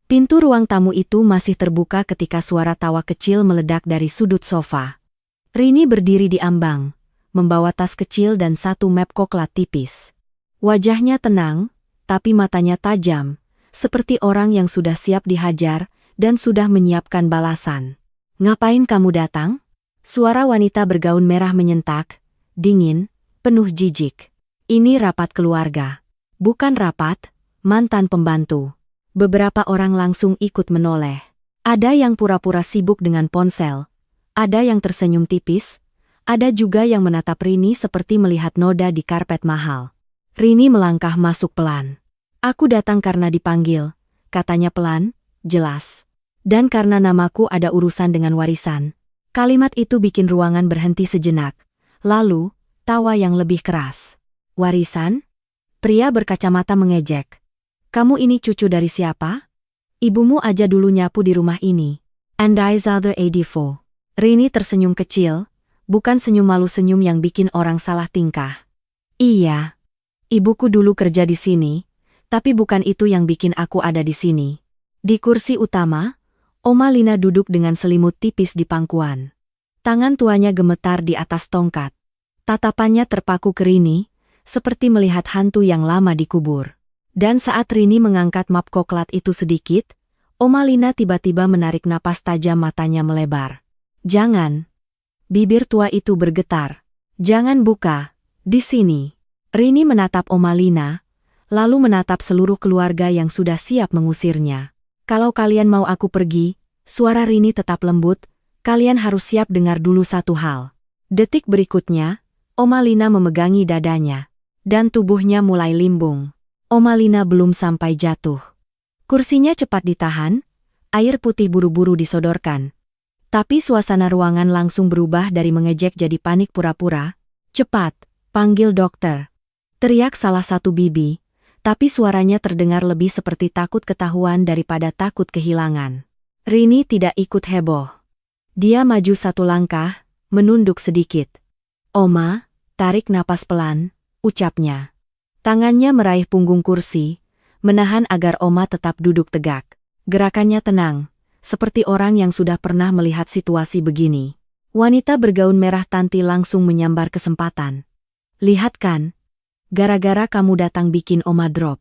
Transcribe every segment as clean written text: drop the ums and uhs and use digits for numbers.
Pintu ruang tamu itu masih terbuka ketika suara tawa kecil meledak dari sudut sofa. Rini berdiri di ambang, membawa tas kecil dan satu map coklat tipis. Wajahnya tenang, tapi matanya tajam, seperti orang yang sudah siap dihajar dan sudah menyiapkan balasan. "Ngapain kamu datang?" Suara wanita bergaun merah menyentak, dingin, penuh jijik. "Ini rapat keluarga." "Bukan rapat, mantan pembantu." Beberapa orang langsung ikut menoleh. Ada yang pura-pura sibuk dengan ponsel, ada yang tersenyum tipis, ada juga yang menatap Rini seperti melihat noda di karpet mahal. Rini melangkah masuk pelan. "Aku datang karena dipanggil," katanya pelan, jelas. "Dan karena namaku ada urusan dengan warisan." Kalimat itu bikin ruangan berhenti sejenak. Lalu, tawa yang lebih keras. "Warisan?" Pria berkacamata mengejek. "Kamu ini cucu dari siapa? Ibumu aja dulu nyapu di rumah ini." "And I's other 84. Rini tersenyum kecil, bukan senyum malu, senyum yang bikin orang salah tingkah. "Iya. Ibuku dulu kerja di sini, tapi bukan itu yang bikin aku ada di sini." Di kursi utama, Oma Lina duduk dengan selimut tipis di pangkuan. Tangan tuanya gemetar di atas tongkat. Tatapannya terpaku ke Rini, seperti melihat hantu yang lama dikubur. Dan saat Rini mengangkat map coklat itu sedikit, Oma Lina tiba-tiba menarik napas tajam, matanya melebar. "Jangan." Bibir tua itu bergetar. "Jangan buka. Di sini." Rini menatap Oma Lina, lalu menatap seluruh keluarga yang sudah siap mengusirnya. "Kalau kalian mau aku pergi," suara Rini tetap lembut, "kalian harus siap dengar dulu satu hal." Detik berikutnya, Oma Lina memegangi dadanya, dan tubuhnya mulai limbung. Oma Lina belum sampai jatuh. Kursinya cepat ditahan, air putih buru-buru disodorkan. Tapi suasana ruangan langsung berubah dari mengejek jadi panik pura-pura. "Cepat, panggil dokter!" teriak salah satu bibi, tapi suaranya terdengar lebih seperti takut ketahuan daripada takut kehilangan. Rini tidak ikut heboh. Dia maju satu langkah, menunduk sedikit. "Oma, tarik napas pelan," ucapnya. Tangannya meraih punggung kursi, menahan agar Oma tetap duduk tegak. Gerakannya tenang, seperti orang yang sudah pernah melihat situasi begini. Wanita bergaun merah Tanti langsung menyambar kesempatan. "Lihat kan? Gara-gara kamu datang bikin Oma drop."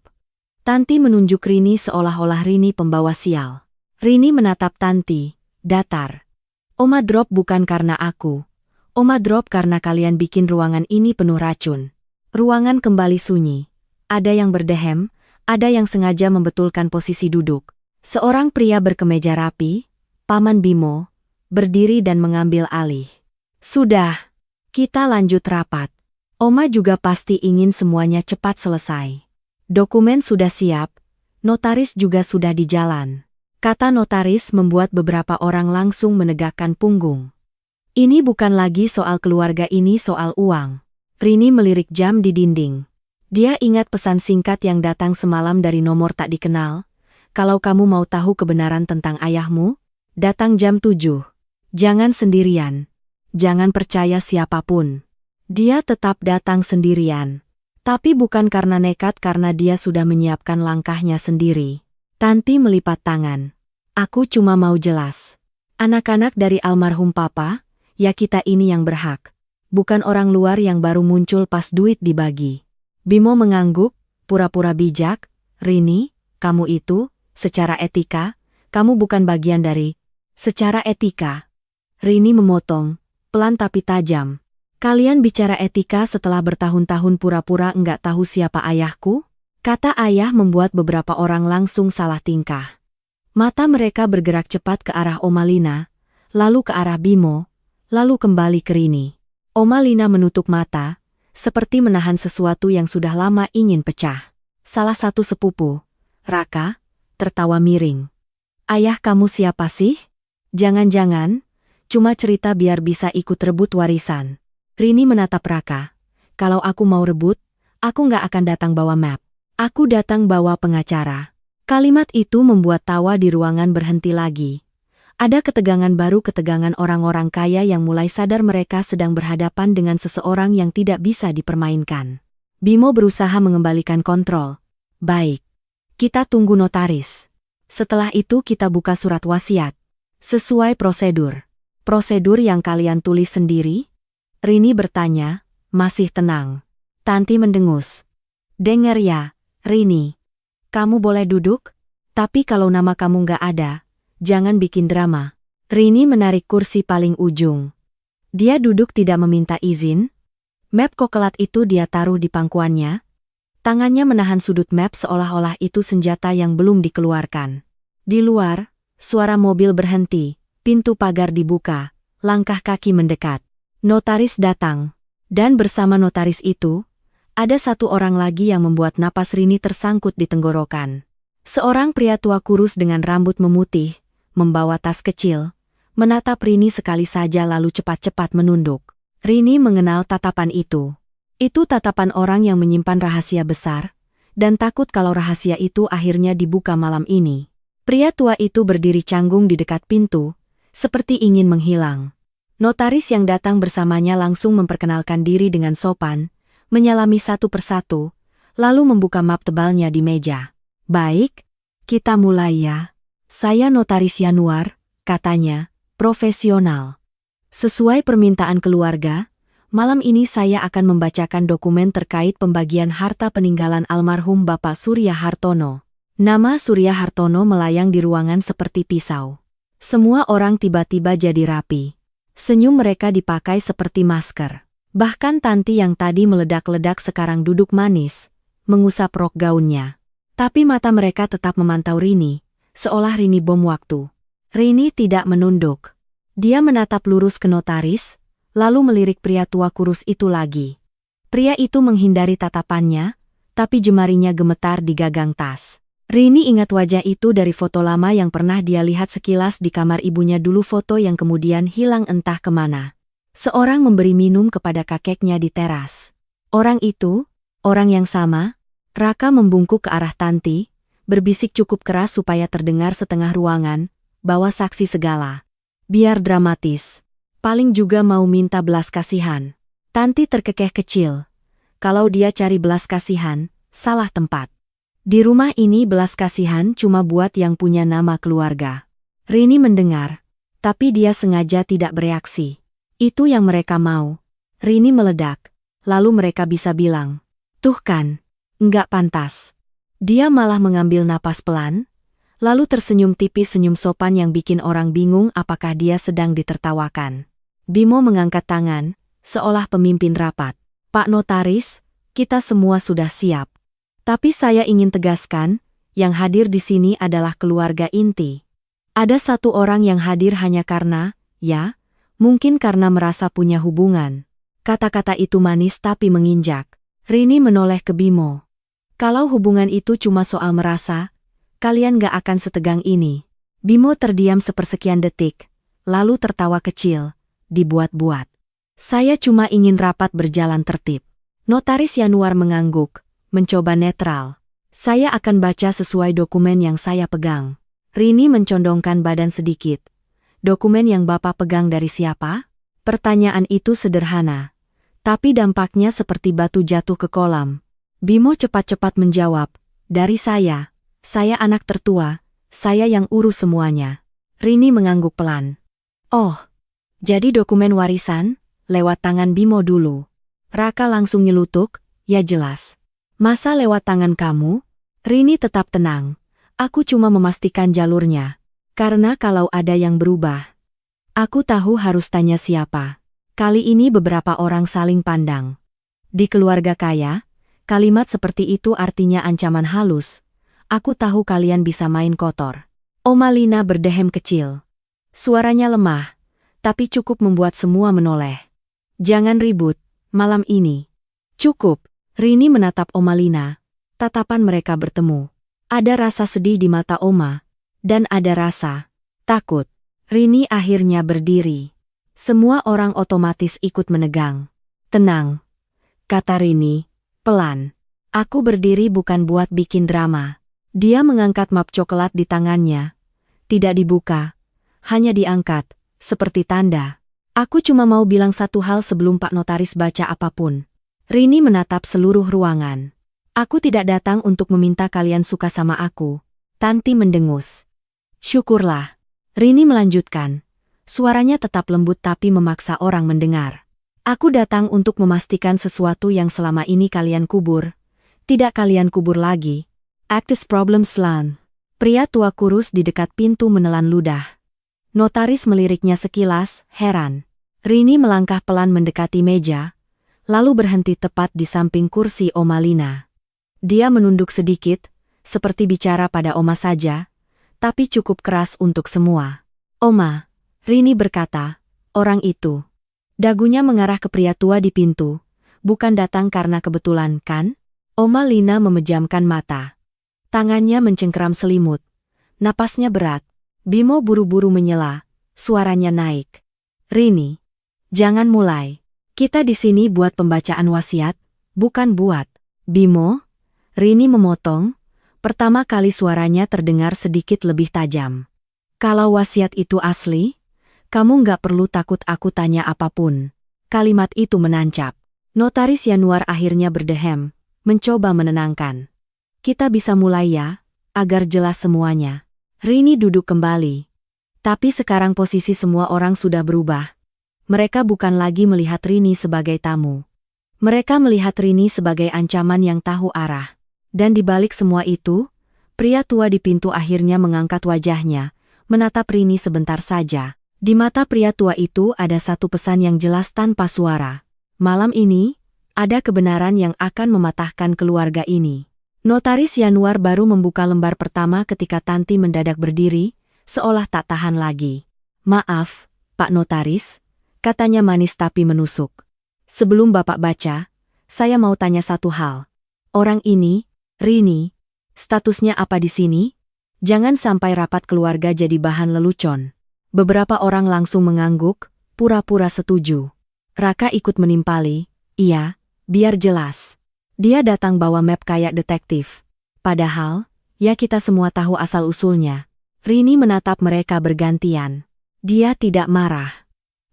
Tanti menunjuk Rini seolah-olah Rini pembawa sial. Rini menatap Tanti, datar. "Oma drop bukan karena aku. Oma drop karena kalian bikin ruangan ini penuh racun." Ruangan kembali sunyi. Ada yang berdehem, ada yang sengaja membetulkan posisi duduk. Seorang pria berkemeja rapi, Paman Bimo, berdiri dan mengambil alih. "Sudah, kita lanjut rapat. Oma juga pasti ingin semuanya cepat selesai. Dokumen sudah siap, notaris juga sudah di jalan." Kata notaris membuat beberapa orang langsung menegakkan punggung. Ini bukan lagi soal keluarga, ini soal uang. Rini melirik jam di dinding. Dia ingat pesan singkat yang datang semalam dari nomor tak dikenal. "Kalau kamu mau tahu kebenaran tentang ayahmu, datang jam 7. Jangan sendirian. Jangan percaya siapapun." Dia tetap datang sendirian. Tapi bukan karena nekat, karena dia sudah menyiapkan langkahnya sendiri. Tanti melipat tangan. "Aku cuma mau jelas. Anak-anak dari almarhum papa, ya kita ini yang berhak. Bukan orang luar yang baru muncul pas duit dibagi." Bimo mengangguk, pura-pura bijak. "Rini, kamu itu, secara etika, kamu bukan bagian dari..." "Secara etika?" Rini memotong, pelan tapi tajam. "Kalian bicara etika setelah bertahun-tahun pura-pura enggak tahu siapa ayahku?" Kata ayah membuat beberapa orang langsung salah tingkah. Mata mereka bergerak cepat ke arah Oma Lina, lalu ke arah Bimo, lalu kembali ke Rini. Oma Lina menutup mata, seperti menahan sesuatu yang sudah lama ingin pecah. Salah satu sepupu, Raka, tertawa miring. "Ayah kamu siapa sih? Jangan-jangan, cuma cerita biar bisa ikut rebut warisan." Rini menatap Raka. "Kalau aku mau rebut, aku nggak akan datang bawa map. Aku datang bawa pengacara." Kalimat itu membuat tawa di ruangan berhenti lagi. Ada ketegangan baru, ketegangan orang-orang kaya yang mulai sadar mereka sedang berhadapan dengan seseorang yang tidak bisa dipermainkan. Bimo berusaha mengembalikan kontrol. "Baik. Kita tunggu notaris." Setelah itu kita buka surat wasiat. Sesuai prosedur. Prosedur yang kalian tulis sendiri? Rini bertanya, masih tenang. Tanti mendengus. Dengar ya, Rini. Kamu boleh duduk? Tapi kalau nama kamu nggak ada, jangan bikin drama. Rini menarik kursi paling ujung. Dia duduk tidak meminta izin. Map kokelat itu dia taruh di pangkuannya. Tangannya menahan sudut map seolah-olah itu senjata yang belum dikeluarkan. Di luar, suara mobil berhenti. Pintu pagar dibuka, langkah kaki mendekat. Notaris datang. Dan bersama notaris itu, ada satu orang lagi yang membuat napas Rini tersangkut di tenggorokan. Seorang pria tua kurus dengan rambut memutih, membawa tas kecil, menatap Rini sekali saja lalu cepat-cepat menunduk. Rini mengenal tatapan itu. Itu tatapan orang yang menyimpan rahasia besar, dan takut kalau rahasia itu akhirnya dibuka malam ini. Pria tua itu berdiri canggung di dekat pintu, seperti ingin menghilang. Notaris yang datang bersamanya langsung memperkenalkan diri dengan sopan, menyalami satu persatu, lalu membuka map tebalnya di meja. Baik, kita mulai ya. Saya Notaris Yanuar, katanya, profesional. Sesuai permintaan keluarga, malam ini saya akan membacakan dokumen terkait pembagian harta peninggalan almarhum Bapak Surya Hartono. Nama Surya Hartono melayang di ruangan seperti pisau. Semua orang tiba-tiba jadi rapi. Senyum mereka dipakai seperti masker. Bahkan Tanti yang tadi meledak-ledak sekarang duduk manis, mengusap rok gaunnya. Tapi mata mereka tetap memantau Rini, seolah Rini bom waktu. Rini tidak menunduk. Dia menatap lurus ke notaris, lalu melirik pria tua kurus itu lagi. Pria itu menghindari tatapannya, tapi jemarinya gemetar di gagang tas. Rini ingat wajah itu dari foto lama yang pernah dia lihat sekilas di kamar ibunya dulu, foto yang kemudian hilang entah kemana. Seorang memberi minum kepada kakeknya di teras. Orang itu, orang yang sama. Raka membungkuk ke arah Tanti, berbisik cukup keras supaya terdengar setengah ruangan, bawa saksi segala. Biar dramatis. Paling juga mau minta belas kasihan. Tanti terkekeh kecil. Kalau dia cari belas kasihan, salah tempat. Di rumah ini belas kasihan cuma buat yang punya nama keluarga. Rini mendengar, tapi dia sengaja tidak bereaksi. Itu yang mereka mau. Rini meledak, lalu mereka bisa bilang, tuh kan, nggak pantas. Dia malah mengambil napas pelan, lalu tersenyum tipis, senyum sopan yang bikin orang bingung apakah dia sedang ditertawakan. Bimo mengangkat tangan, seolah pemimpin rapat. Pak Notaris, kita semua sudah siap. Tapi saya ingin tegaskan, yang hadir di sini adalah keluarga inti. Ada satu orang yang hadir hanya karena, ya, mungkin karena merasa punya hubungan. Kata-kata itu manis tapi menginjak. Rini menoleh ke Bimo. Kalau hubungan itu cuma soal merasa, kalian gak akan setegang ini. Bimo terdiam sepersekian detik, lalu tertawa kecil, dibuat-buat. Saya cuma ingin rapat berjalan tertib. Notaris Yanuar mengangguk. Mencoba netral. Saya akan baca sesuai dokumen yang saya pegang. Rini mencondongkan badan sedikit. Dokumen yang Bapak pegang dari siapa? Pertanyaan itu sederhana. Tapi dampaknya seperti batu jatuh ke kolam. Bimo cepat-cepat menjawab. Dari saya. Saya anak tertua. Saya yang urus semuanya. Rini mengangguk pelan. Oh. Jadi dokumen warisan? Lewat tangan Bimo dulu. Raka langsung nyelutuk. Ya jelas. Masa lewat tangan kamu? Rini tetap tenang. Aku cuma memastikan jalurnya. Karena kalau ada yang berubah, aku tahu harus tanya siapa. Kali ini beberapa orang saling pandang. Di keluarga kaya, kalimat seperti itu artinya ancaman halus. Aku tahu kalian bisa main kotor. Oma Lina berdehem kecil. Suaranya lemah, tapi cukup membuat semua menoleh. Jangan ribut, malam ini. Cukup. Rini menatap Oma Lina. Tatapan mereka bertemu. Ada rasa sedih di mata Oma. Dan ada rasa takut. Rini akhirnya berdiri. Semua orang otomatis ikut menegang. Tenang, kata Rini, pelan. Aku berdiri bukan buat bikin drama. Dia mengangkat map coklat di tangannya. Tidak dibuka. Hanya diangkat, seperti tanda. Aku cuma mau bilang satu hal sebelum Pak Notaris baca apapun. Rini menatap seluruh ruangan. Aku tidak datang untuk meminta kalian suka sama aku. Tanti mendengus. Syukurlah. Rini melanjutkan. Suaranya tetap lembut tapi memaksa orang mendengar. Aku datang untuk memastikan sesuatu yang selama ini kalian kubur. Tidak kalian kubur lagi. Actus problem slan. Pria tua kurus di dekat pintu menelan ludah. Notaris meliriknya sekilas, heran. Rini melangkah pelan mendekati meja, lalu berhenti tepat di samping kursi Oma Lina. Dia menunduk sedikit, seperti bicara pada Oma saja, tapi cukup keras untuk semua. Oma, Rini berkata, orang itu. Dagunya mengarah ke pria tua di pintu. Bukan datang karena kebetulan, kan? Oma Lina memejamkan mata. Tangannya mencengkeram selimut. Napasnya berat. Bimo buru-buru menyela. Suaranya naik. Rini, jangan mulai. Kita di sini buat pembacaan wasiat, bukan buat. Bimo? Rini memotong. Pertama kali suaranya terdengar sedikit lebih tajam. Kalau wasiat itu asli, kamu nggak perlu takut aku tanya apapun. Kalimat itu menancap. Notaris Yanuar akhirnya berdehem, mencoba menenangkan. Kita bisa mulai ya, agar jelas semuanya. Rini duduk kembali. Tapi sekarang posisi semua orang sudah berubah. Mereka bukan lagi melihat Rini sebagai tamu. Mereka melihat Rini sebagai ancaman yang tahu arah. Dan di balik semua itu, pria tua di pintu akhirnya mengangkat wajahnya, menatap Rini sebentar saja. Di mata pria tua itu ada satu pesan yang jelas tanpa suara. Malam ini, ada kebenaran yang akan mematahkan keluarga ini. Notaris Yanuar baru membuka lembar pertama ketika Tanti mendadak berdiri, seolah tak tahan lagi. Maaf, Pak Notaris, katanya manis tapi menusuk. Sebelum Bapak baca, saya mau tanya satu hal. Orang ini, Rini, statusnya apa di sini? Jangan sampai rapat keluarga jadi bahan lelucon. Beberapa orang langsung mengangguk, pura-pura setuju. Raka ikut menimpali, iya, biar jelas. Dia datang bawa map kayak detektif. Padahal, ya kita semua tahu asal-usulnya. Rini menatap mereka bergantian. Dia tidak marah.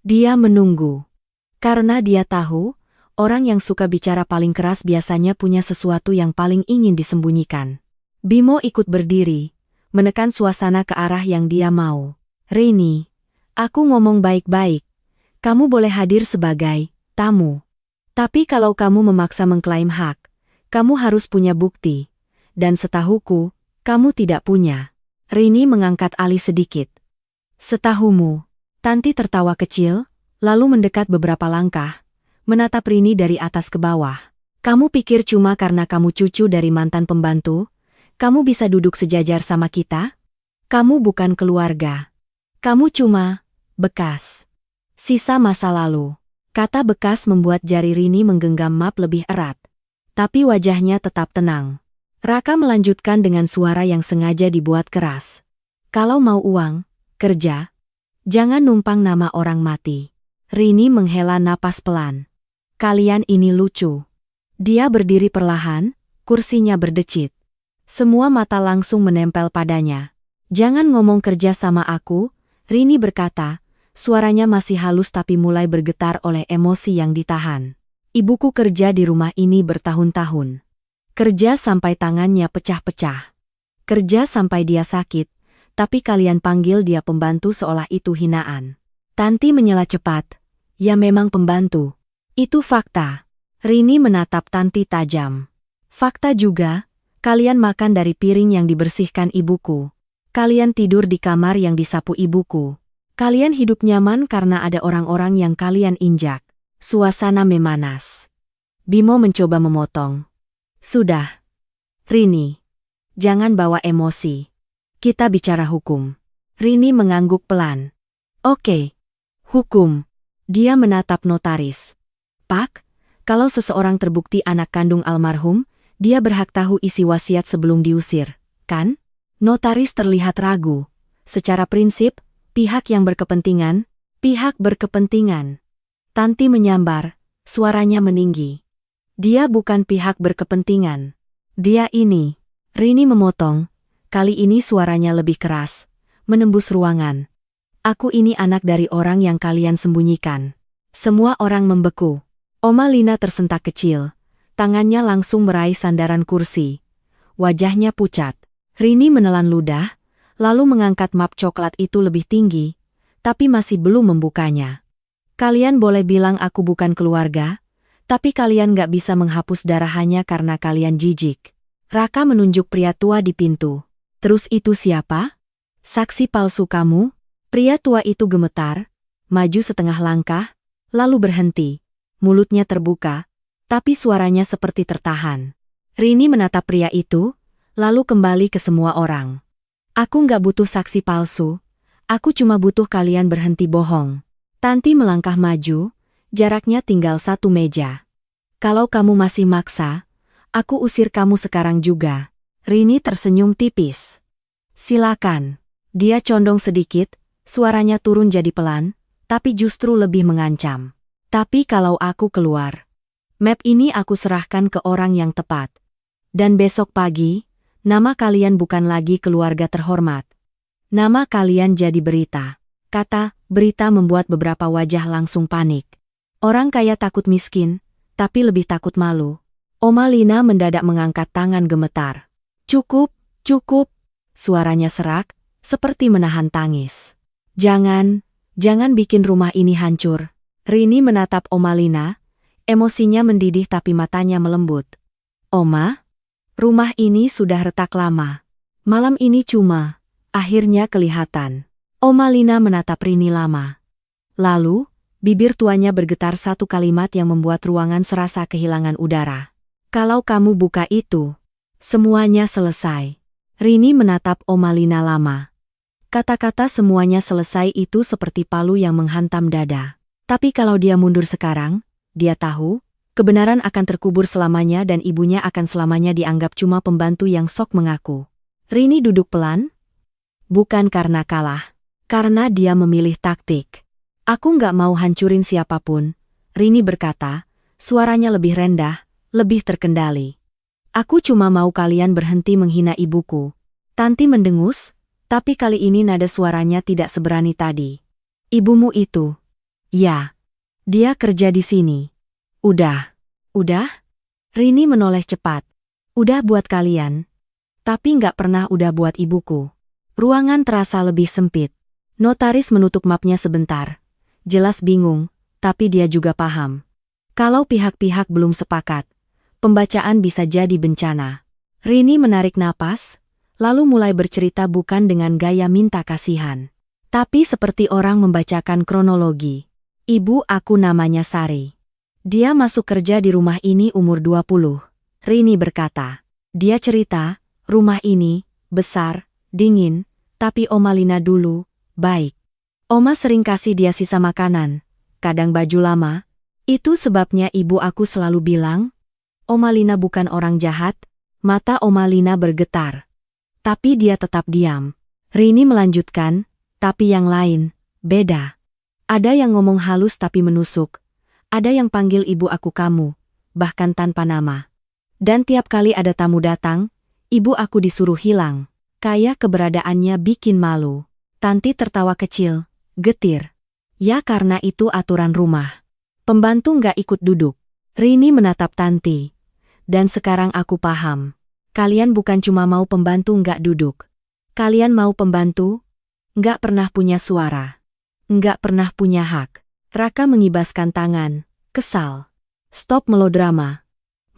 Dia menunggu. Karena dia tahu, orang yang suka bicara paling keras biasanya punya sesuatu yang paling ingin disembunyikan. Bimo ikut berdiri, menekan suasana ke arah yang dia mau. Rini, aku ngomong baik-baik. Kamu boleh hadir sebagai tamu. Tapi kalau kamu memaksa mengklaim hak, kamu harus punya bukti. Dan setahuku, kamu tidak punya. Rini mengangkat alis sedikit. Setahumu. Tanti tertawa kecil, lalu mendekat beberapa langkah, menatap Rini dari atas ke bawah. Kamu pikir cuma karena kamu cucu dari mantan pembantu, kamu bisa duduk sejajar sama kita? Kamu bukan keluarga. Kamu cuma bekas. Sisa masa lalu. Kata bekas membuat jari Rini menggenggam map lebih erat. Tapi wajahnya tetap tenang. Raka melanjutkan dengan suara yang sengaja dibuat keras. Kalau mau uang, kerja. Jangan numpang nama orang mati. Rini menghela napas pelan. Kalian ini lucu. Dia berdiri perlahan, kursinya berdecit. Semua mata langsung menempel padanya. Jangan ngomong kerja sama aku, Rini berkata, suaranya masih halus tapi mulai bergetar oleh emosi yang ditahan. Ibuku kerja di rumah ini bertahun-tahun. Kerja sampai tangannya pecah-pecah. Kerja sampai dia sakit, tapi kalian panggil dia pembantu seolah itu hinaan. Tanti menyela cepat. Ya memang pembantu. Itu fakta. Rini menatap Tanti tajam. Fakta juga, kalian makan dari piring yang dibersihkan ibuku. Kalian tidur di kamar yang disapu ibuku. Kalian hidup nyaman karena ada orang-orang yang kalian injak. Suasana memanas. Bimo mencoba memotong. Sudah. Rini. Jangan bawa emosi. Kita bicara hukum. Rini mengangguk pelan. Oke. Hukum. Dia menatap notaris. Pak, kalau seseorang terbukti anak kandung almarhum, dia berhak tahu isi wasiat sebelum diusir, kan? Notaris terlihat ragu. Secara prinsip, pihak yang berkepentingan. Tanti menyambar, suaranya meninggi. Dia bukan pihak berkepentingan. Dia ini. Rini memotong. Kali ini suaranya lebih keras, menembus ruangan. Aku ini anak dari orang yang kalian sembunyikan. Semua orang membeku. Oma Lina tersentak kecil. Tangannya langsung meraih sandaran kursi. Wajahnya pucat. Rini menelan ludah, lalu mengangkat map coklat itu lebih tinggi, tapi masih belum membukanya. Kalian boleh bilang aku bukan keluarga, tapi kalian gak bisa menghapus darah hanya karena kalian jijik. Raka menunjuk pria tua di pintu. Terus itu siapa? Saksi palsu kamu? Pria tua itu gemetar, maju setengah langkah, lalu berhenti. Mulutnya terbuka, tapi suaranya seperti tertahan. Rini menatap pria itu, lalu kembali ke semua orang. Aku nggak butuh saksi palsu, aku cuma butuh kalian berhenti bohong. Tanti melangkah maju, jaraknya tinggal 1 meja. Kalau kamu masih maksa, aku usir kamu sekarang juga. Rini tersenyum tipis. Silakan. Dia condong sedikit, suaranya turun jadi pelan, tapi justru lebih mengancam. Tapi kalau aku keluar, map ini aku serahkan ke orang yang tepat. Dan besok pagi, nama kalian bukan lagi keluarga terhormat. Nama kalian jadi berita. Kata berita membuat beberapa wajah langsung panik. Orang kaya takut miskin, tapi lebih takut malu. Oma Lina mendadak mengangkat tangan gemetar. Cukup, cukup. Suaranya serak, seperti menahan tangis. Jangan bikin rumah ini hancur. Rini menatap Oma Lina, emosinya mendidih tapi matanya melembut. Oma, rumah ini sudah retak lama. Malam ini cuma, akhirnya kelihatan. Oma Lina menatap Rini lama. Lalu, bibir tuanya bergetar satu kalimat yang membuat ruangan serasa kehilangan udara. Kalau kamu buka itu, semuanya selesai. Rini menatap Oma Lina lama. Kata-kata semuanya selesai itu seperti palu yang menghantam dada. Tapi kalau dia mundur sekarang, dia tahu, kebenaran akan terkubur selamanya dan ibunya akan selamanya dianggap cuma pembantu yang sok mengaku. Rini duduk pelan. Bukan karena kalah, karena dia memilih taktik. Aku nggak mau hancurin siapapun, Rini berkata, suaranya lebih rendah, lebih terkendali. Aku cuma mau kalian berhenti menghina ibuku. Tanti mendengus, tapi kali ini nada suaranya tidak seberani tadi. Ibumu itu. Ya. Dia kerja di sini. Udah. Rini menoleh cepat. Udah buat kalian. Tapi nggak pernah udah buat ibuku. Ruangan terasa lebih sempit. Notaris menutup mapnya sebentar. Jelas bingung, tapi dia juga paham. Kalau pihak-pihak belum sepakat, pembacaan bisa jadi bencana. Rini menarik napas, lalu mulai bercerita bukan dengan gaya minta kasihan, tapi seperti orang membacakan kronologi. Ibu aku namanya Sari. Dia masuk kerja di rumah ini umur 20. Rini berkata. Dia cerita, rumah ini, besar, dingin, tapi Oma Lina dulu, baik. Oma sering kasih dia sisa makanan, kadang baju lama. Itu sebabnya ibu aku selalu bilang, Oma Lina bukan orang jahat. Mata Oma Lina bergetar. Tapi dia tetap diam. Rini melanjutkan, tapi yang lain, beda. Ada yang ngomong halus tapi menusuk. Ada yang panggil ibu aku kamu, bahkan tanpa nama. Dan tiap kali ada tamu datang, ibu aku disuruh hilang. Kayak keberadaannya bikin malu. Tanti tertawa kecil, getir. Ya karena itu aturan rumah. Pembantu nggak ikut duduk. Rini menatap Tanti. Dan sekarang aku paham. Kalian bukan cuma mau pembantu nggak duduk. Kalian mau pembantu? Nggak pernah punya suara. Nggak pernah punya hak. Raka mengibaskan tangan, kesal. Stop melodrama.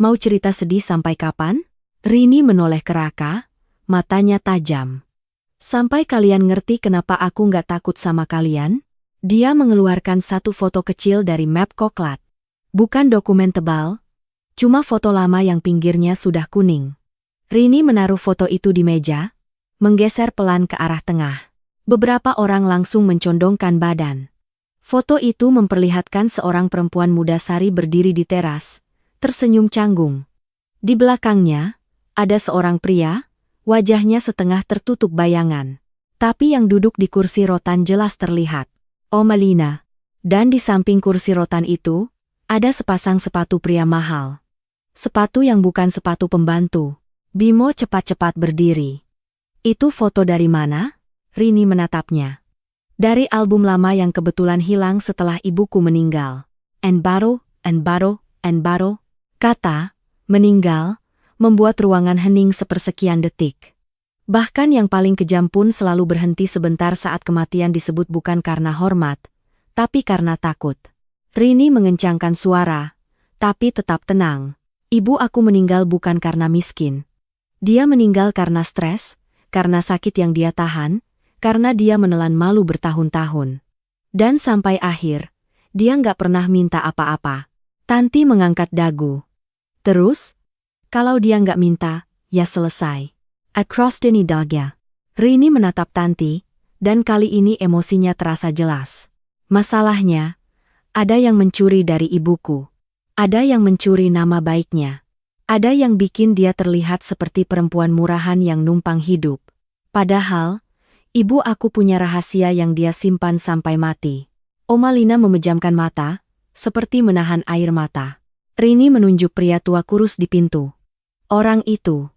Mau cerita sedih sampai kapan? Rini menoleh ke Raka, matanya tajam. Sampai kalian ngerti kenapa aku nggak takut sama kalian? Dia mengeluarkan satu foto kecil dari map koklat. Bukan dokumen tebal, cuma foto lama yang pinggirnya sudah kuning. Rini menaruh foto itu di meja, menggeser pelan ke arah tengah. Beberapa orang langsung mencondongkan badan. Foto itu memperlihatkan seorang perempuan muda Sari berdiri di teras, tersenyum canggung. Di belakangnya, ada seorang pria, wajahnya setengah tertutup bayangan. Tapi yang duduk di kursi rotan jelas terlihat. Oma Lina. Dan di samping kursi rotan itu, ada sepasang sepatu pria mahal. Sepatu yang bukan sepatu pembantu. Bimo cepat-cepat berdiri. Itu foto dari mana? Rini menatapnya. Dari album lama yang kebetulan hilang setelah ibuku meninggal. Enbaro, kata, meninggal, membuat ruangan hening sepersekian detik. Bahkan yang paling kejam pun selalu berhenti sebentar saat kematian disebut bukan karena hormat, tapi karena takut. Rini mengencangkan suara, tapi tetap tenang. Ibu aku meninggal bukan karena miskin. Dia meninggal karena stres, karena sakit yang dia tahan, karena dia menelan malu bertahun-tahun. Dan sampai akhir, dia nggak pernah minta apa-apa. Tanti mengangkat dagu. Terus, kalau dia nggak minta, ya selesai. Across the Nidaga. Rini menatap Tanti, dan kali ini emosinya terasa jelas. Masalahnya, ada yang mencuri dari ibuku. Ada yang mencuri nama baiknya. Ada yang bikin dia terlihat seperti perempuan murahan yang numpang hidup. Padahal, ibu aku punya rahasia yang dia simpan sampai mati. Oma Lina memejamkan mata, seperti menahan air mata. Rini menunjuk pria tua kurus di pintu. Orang itu,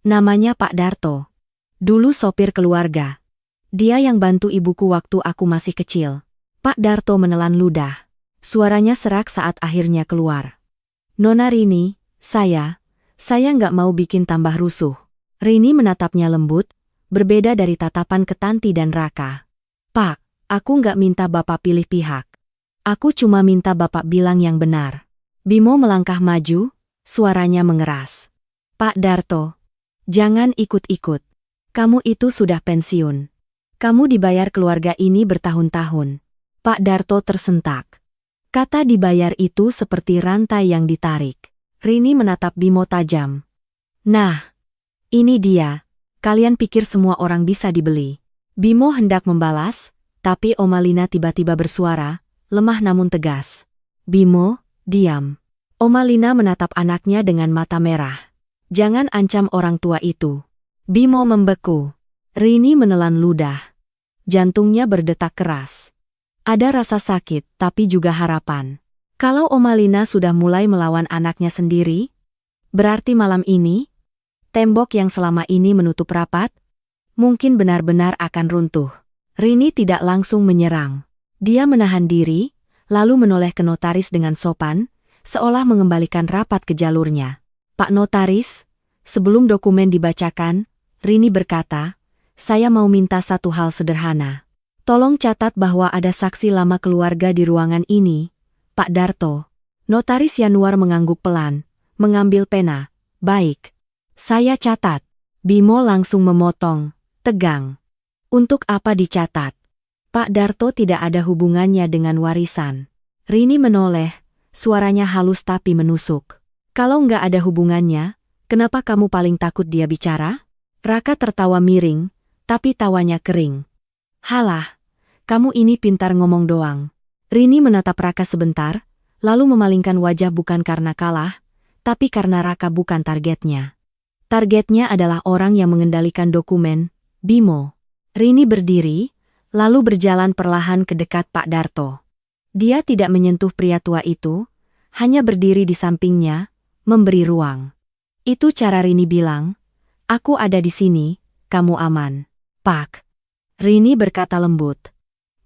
namanya Pak Darto. Dulu sopir keluarga. Dia yang bantu ibuku waktu aku masih kecil. Pak Darto menelan ludah. Suaranya serak saat akhirnya keluar. Nona Rini, saya nggak mau bikin tambah rusuh. Rini menatapnya lembut, berbeda dari tatapan ke Tanti dan Raka. Pak, aku nggak minta Bapak pilih pihak. Aku cuma minta Bapak bilang yang benar. Bimo melangkah maju, suaranya mengeras. Pak Darto, jangan ikut-ikut. Kamu itu sudah pensiun. Kamu dibayar keluarga ini bertahun-tahun. Pak Darto tersentak. Kata dibayar itu seperti rantai yang ditarik. Rini menatap Bimo tajam. Nah, ini dia. Kalian pikir semua orang bisa dibeli. Bimo hendak membalas, tapi Oma Lina tiba-tiba bersuara, lemah namun tegas. Bimo, diam. Oma Lina menatap anaknya dengan mata merah. Jangan ancam orang tua itu. Bimo membeku. Rini menelan ludah. Jantungnya berdetak keras. Ada rasa sakit, tapi juga harapan. Kalau Oma Lina sudah mulai melawan anaknya sendiri, berarti malam ini, tembok yang selama ini menutup rapat, mungkin benar-benar akan runtuh. Rini tidak langsung menyerang. Dia menahan diri, lalu menoleh ke notaris dengan sopan, seolah mengembalikan rapat ke jalurnya. Pak Notaris, sebelum dokumen dibacakan, Rini berkata, saya mau minta satu hal sederhana. Tolong catat bahwa ada saksi lama keluarga di ruangan ini, Pak Darto. Notaris Yanuar mengangguk pelan, mengambil pena. Baik. Saya catat. Bimo langsung memotong, tegang. Untuk apa dicatat? Pak Darto tidak ada hubungannya dengan warisan. Rini menoleh, suaranya halus tapi menusuk. Kalau nggak ada hubungannya, kenapa kamu paling takut dia bicara? Raka tertawa miring, tapi tawanya kering. Halah, kamu ini pintar ngomong doang. Rini menatap Raka sebentar, lalu memalingkan wajah bukan karena kalah, tapi karena Raka bukan targetnya. Targetnya adalah orang yang mengendalikan dokumen, Bimo. Rini berdiri, lalu berjalan perlahan ke dekat Pak Darto. Dia tidak menyentuh pria tua itu, hanya berdiri di sampingnya, memberi ruang. Itu cara Rini bilang, aku ada di sini, kamu aman. Pak. Rini berkata lembut.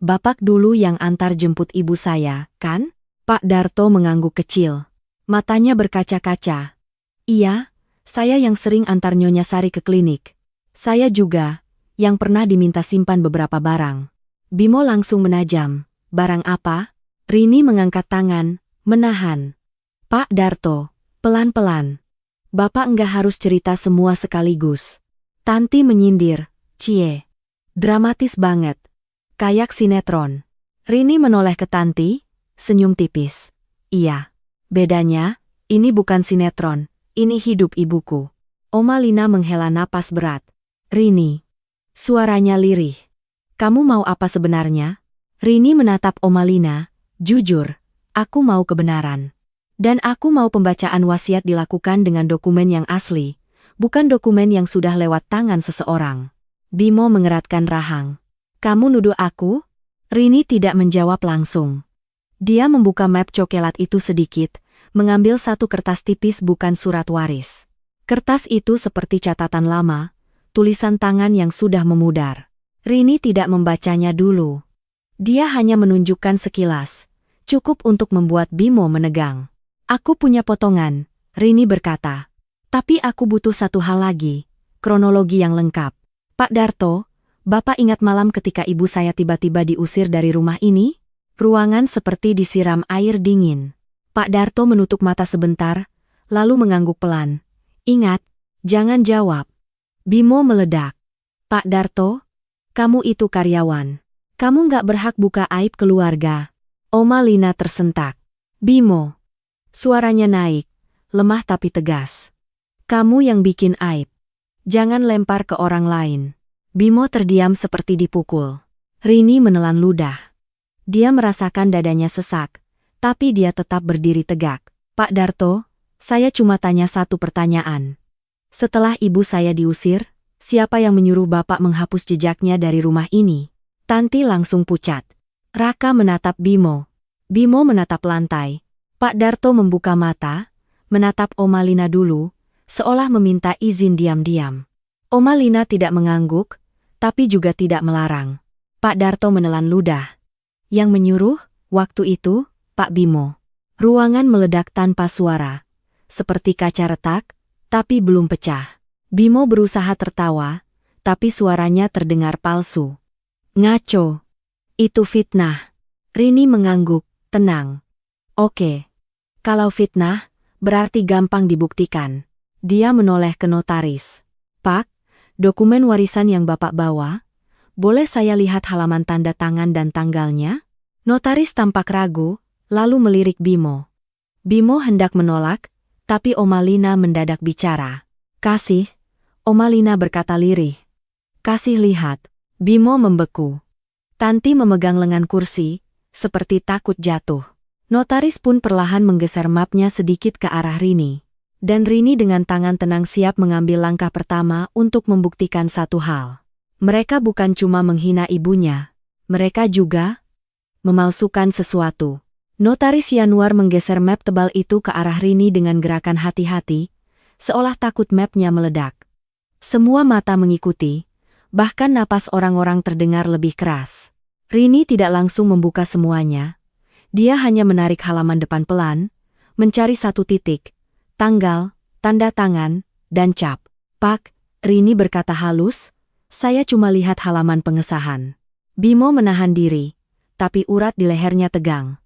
Bapak dulu yang antar jemput ibu saya, kan? Pak Darto mengangguk kecil. Matanya berkaca-kaca. Iya, saya yang sering antar Nyonya Sari ke klinik. Saya juga, yang pernah diminta simpan beberapa barang. Bimo langsung menajam. Barang apa? Rini mengangkat tangan, menahan. Pak Darto, pelan-pelan. Bapak enggak harus cerita semua sekaligus. Tanti menyindir, cie. Dramatis banget. Kayak sinetron. Rini menoleh ke Tanti, senyum tipis. Iya. Bedanya, ini bukan sinetron, ini hidup ibuku. Oma Lina menghela napas berat. Rini. Suaranya lirih. Kamu mau apa sebenarnya? Rini menatap Oma Lina, jujur, aku mau kebenaran. Dan aku mau pembacaan wasiat dilakukan dengan dokumen yang asli, bukan dokumen yang sudah lewat tangan seseorang. Bimo mengeratkan rahang. Kamu nuduh aku? Rini tidak menjawab langsung. Dia membuka map coklat itu sedikit, mengambil satu kertas tipis bukan surat waris. Kertas itu seperti catatan lama, tulisan tangan yang sudah memudar. Rini tidak membacanya dulu. Dia hanya menunjukkan sekilas, cukup untuk membuat Bimo menegang. Aku punya potongan, Rini berkata. Tapi aku butuh satu hal lagi, kronologi yang lengkap. Pak Darto, Bapak ingat malam ketika ibu saya tiba-tiba diusir dari rumah ini? Ruangan seperti disiram air dingin. Pak Darto menutup mata sebentar, lalu mengangguk pelan. Ingat, jangan jawab. Bimo meledak. Pak Darto, kamu itu karyawan. Kamu nggak berhak buka aib keluarga. Oma Lina tersentak. Bimo. Suaranya naik, lemah tapi tegas. Kamu yang bikin aib. Jangan lempar ke orang lain. Bimo terdiam seperti dipukul. Rini menelan ludah. Dia merasakan dadanya sesak, tapi dia tetap berdiri tegak. Pak Darto, saya cuma tanya satu pertanyaan. Setelah ibu saya diusir, siapa yang menyuruh Bapak menghapus jejaknya dari rumah ini? Tanti langsung pucat. Raka menatap Bimo. Bimo menatap lantai. Pak Darto membuka mata, menatap Oma Lina dulu, seolah meminta izin diam-diam. Oma Lina tidak mengangguk, tapi juga tidak melarang. Pak Darto menelan ludah. Yang menyuruh, waktu itu, Pak Bimo. Ruangan meledak tanpa suara. Seperti kaca retak, tapi belum pecah. Bimo berusaha tertawa, tapi suaranya terdengar palsu. Ngaco. Itu fitnah. Rini mengangguk, tenang. Oke. Kalau fitnah, berarti gampang dibuktikan. Dia menoleh ke notaris. Pak, dokumen warisan yang Bapak bawa, boleh saya lihat halaman tanda tangan dan tanggalnya? Notaris tampak ragu, lalu melirik Bimo. Bimo hendak menolak, tapi Oma Lina mendadak bicara. Kasih, Oma Lina berkata lirih. Kasih lihat. Bimo membeku. Tanti memegang lengan kursi, seperti takut jatuh. Notaris pun perlahan menggeser mapnya sedikit ke arah Rini. Dan Rini dengan tangan tenang siap mengambil langkah pertama untuk membuktikan satu hal. Mereka bukan cuma menghina ibunya, mereka juga memalsukan sesuatu. Notaris Yanuar menggeser map tebal itu ke arah Rini dengan gerakan hati-hati, seolah takut mapnya meledak. Semua mata mengikuti, bahkan napas orang-orang terdengar lebih keras. Rini tidak langsung membuka semuanya. Dia hanya menarik halaman depan pelan, mencari satu titik, tanggal, tanda tangan, dan cap. Pak, Rini berkata halus, saya cuma lihat halaman pengesahan. Bimo menahan diri, tapi urat di lehernya tegang.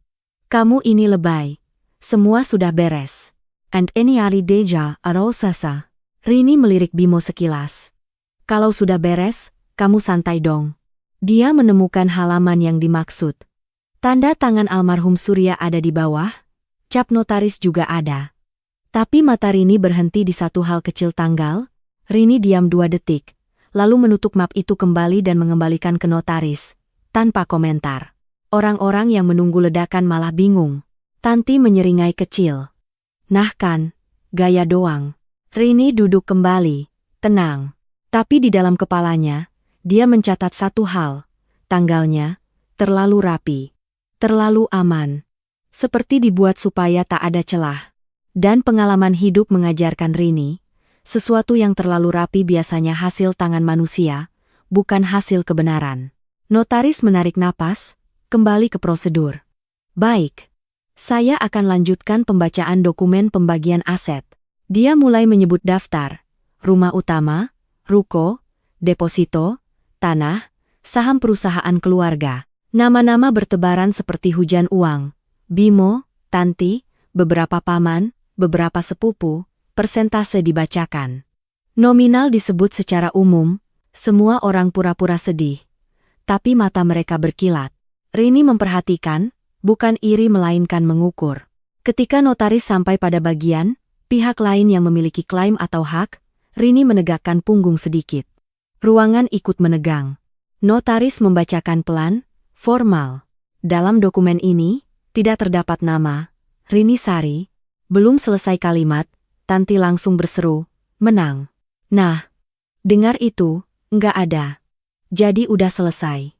Kamu ini lebay. Semua sudah beres. And any ali deja arosasa. Rini melirik Bimo sekilas. Kalau sudah beres, kamu santai dong. Dia menemukan halaman yang dimaksud. Tanda tangan almarhum Surya ada di bawah, cap notaris juga ada. Tapi mata Rini berhenti di satu hal kecil tanggal. Rini diam 2 detik, lalu menutup map itu kembali dan mengembalikan ke notaris, tanpa komentar. Orang-orang yang menunggu ledakan malah bingung. Tanti menyeringai kecil. Nah kan, gaya doang. Rini duduk kembali, tenang. Tapi di dalam kepalanya, dia mencatat satu hal. Tanggalnya, terlalu rapi. Terlalu aman. Seperti dibuat supaya tak ada celah. Dan pengalaman hidup mengajarkan Rini, sesuatu yang terlalu rapi biasanya hasil tangan manusia, bukan hasil kebenaran. Notaris menarik napas, kembali ke prosedur. Baik. Saya akan lanjutkan pembacaan dokumen pembagian aset. Dia mulai menyebut daftar, rumah utama, ruko, deposito, tanah, saham perusahaan keluarga. Nama-nama bertebaran seperti hujan uang. Bimo, Tanti, beberapa paman, beberapa sepupu, persentase dibacakan. Nominal disebut secara umum, semua orang pura-pura sedih. Tapi mata mereka berkilat. Rini memperhatikan, bukan iri melainkan mengukur. Ketika notaris sampai pada bagian, pihak lain yang memiliki klaim atau hak, Rini menegakkan punggung sedikit. Ruangan ikut menegang. Notaris membacakan pelan, formal. Dalam dokumen ini, tidak terdapat nama, Rini Sari. Belum selesai kalimat, Tanti langsung berseru, menang. Nah, dengar itu, nggak ada. Jadi udah selesai.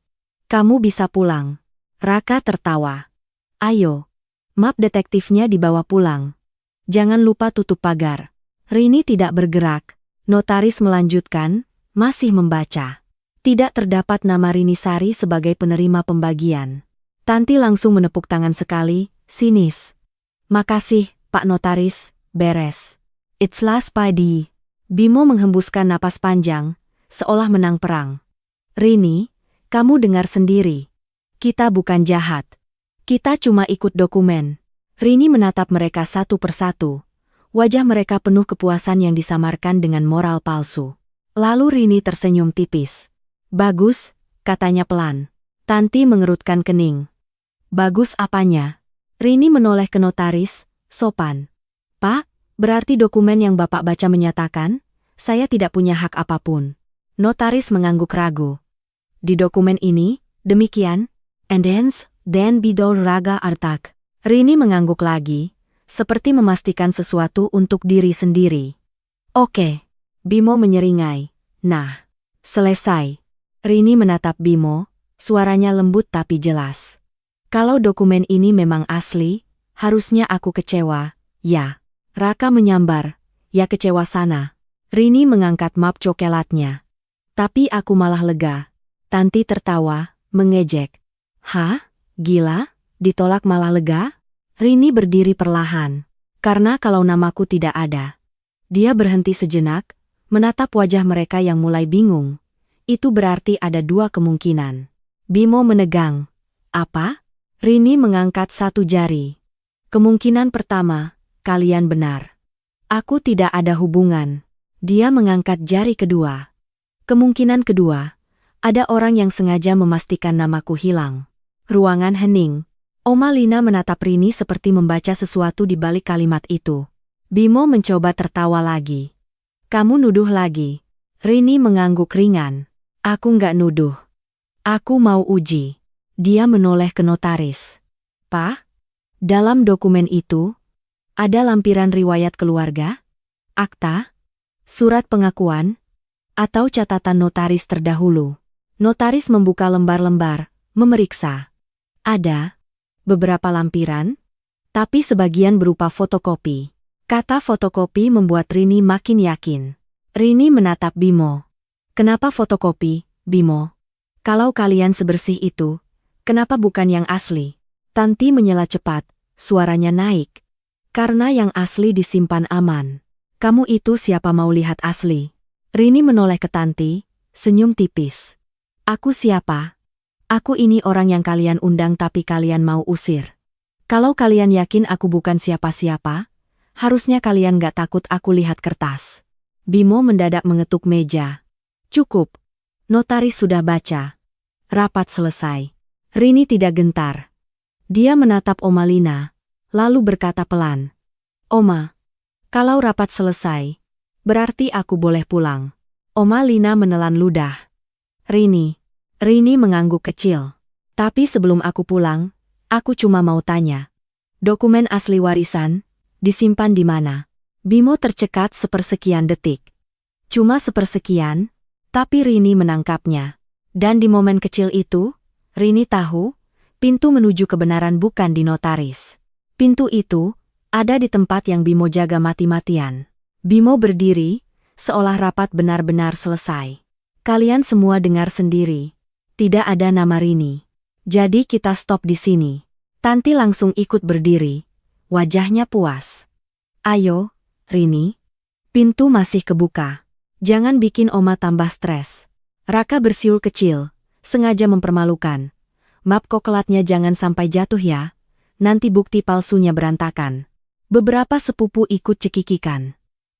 Kamu bisa pulang. Raka tertawa. Ayo. Map detektifnya dibawa pulang. Jangan lupa tutup pagar. Rini tidak bergerak. Notaris melanjutkan, masih membaca. Tidak terdapat nama Rini Sari sebagai penerima pembagian. Tanti langsung menepuk tangan sekali, sinis. Makasih, Pak Notaris, beres. It's last Padi. Bimo menghembuskan napas panjang, seolah menang perang. Rini, kamu dengar sendiri. Kita bukan jahat. Kita cuma ikut dokumen. Rini menatap mereka satu persatu. Wajah mereka penuh kepuasan yang disamarkan dengan moral palsu. Lalu Rini tersenyum tipis. Bagus, katanya pelan. Tanti mengerutkan kening. Bagus apanya? Rini menoleh ke notaris, sopan. Pak, berarti dokumen yang Bapak baca menyatakan, saya tidak punya hak apapun. Notaris mengangguk ragu. Di dokumen ini, demikian, and hence, then bidol raga artak. Rini mengangguk lagi, seperti memastikan sesuatu untuk diri sendiri. Oke. Bimo menyeringai. Nah, selesai. Rini menatap Bimo, suaranya lembut tapi jelas. Kalau dokumen ini memang asli, harusnya aku kecewa, ya. Raka menyambar, ya kecewa sana. Rini mengangkat map coklatnya. Tapi aku malah lega. Tanti tertawa, mengejek. Hah? Gila? Ditolak malah lega? Rini berdiri perlahan. Karena kalau namaku tidak ada. Dia berhenti sejenak, menatap wajah mereka yang mulai bingung. Itu berarti ada dua kemungkinan. Bimo menegang. Apa? Rini mengangkat satu jari. Kemungkinan pertama, kalian benar. Aku tidak ada hubungan. Dia mengangkat jari kedua. Kemungkinan kedua, ada orang yang sengaja memastikan namaku hilang. Ruangan hening. Oma Lina menatap Rini seperti membaca sesuatu di balik kalimat itu. Bimo mencoba tertawa lagi. Kamu nuduh lagi. Rini mengangguk ringan. Aku nggak nuduh. Aku mau uji. Dia menoleh ke notaris. Pak, dalam dokumen itu, ada lampiran riwayat keluarga? Akta? Surat pengakuan? Atau catatan notaris terdahulu? Notaris membuka lembar-lembar, memeriksa. Ada beberapa lampiran, tapi sebagian berupa fotokopi. Kata fotokopi membuat Rini makin yakin. Rini menatap Bimo. Kenapa fotokopi, Bimo? Kalau kalian sebersih itu, kenapa bukan yang asli? Tanti menyela cepat, suaranya naik. Karena yang asli disimpan aman. Kamu itu siapa mau lihat asli? Rini menoleh ke Tanti, senyum tipis. Aku siapa? Aku ini orang yang kalian undang tapi kalian mau usir. Kalau kalian yakin aku bukan siapa-siapa, harusnya kalian gak takut aku lihat kertas. Bimo mendadak mengetuk meja. Cukup. Notaris sudah baca. Rapat selesai. Rini tidak gentar. Dia menatap Oma Lina, lalu berkata pelan. Oma, kalau rapat selesai, berarti aku boleh pulang. Oma Lina menelan ludah. Rini mengangguk kecil. Tapi sebelum aku pulang, aku cuma mau tanya. Dokumen asli warisan, disimpan di mana? Bimo tercekat sepersekian detik. Cuma sepersekian, tapi Rini menangkapnya. Dan di momen kecil itu, Rini tahu, pintu menuju kebenaran bukan di notaris. Pintu itu, ada di tempat yang Bimo jaga mati-matian. Bimo berdiri, seolah rapat benar-benar selesai. Kalian semua dengar sendiri. Tidak ada nama Rini. Jadi kita stop di sini. Tanti langsung ikut berdiri. Wajahnya puas. Ayo, Rini. Pintu masih kebuka. Jangan bikin Oma tambah stres. Raka bersiul kecil, sengaja mempermalukan. Map coklatnya jangan sampai jatuh ya. Nanti bukti palsunya berantakan. Beberapa sepupu ikut cekikikan.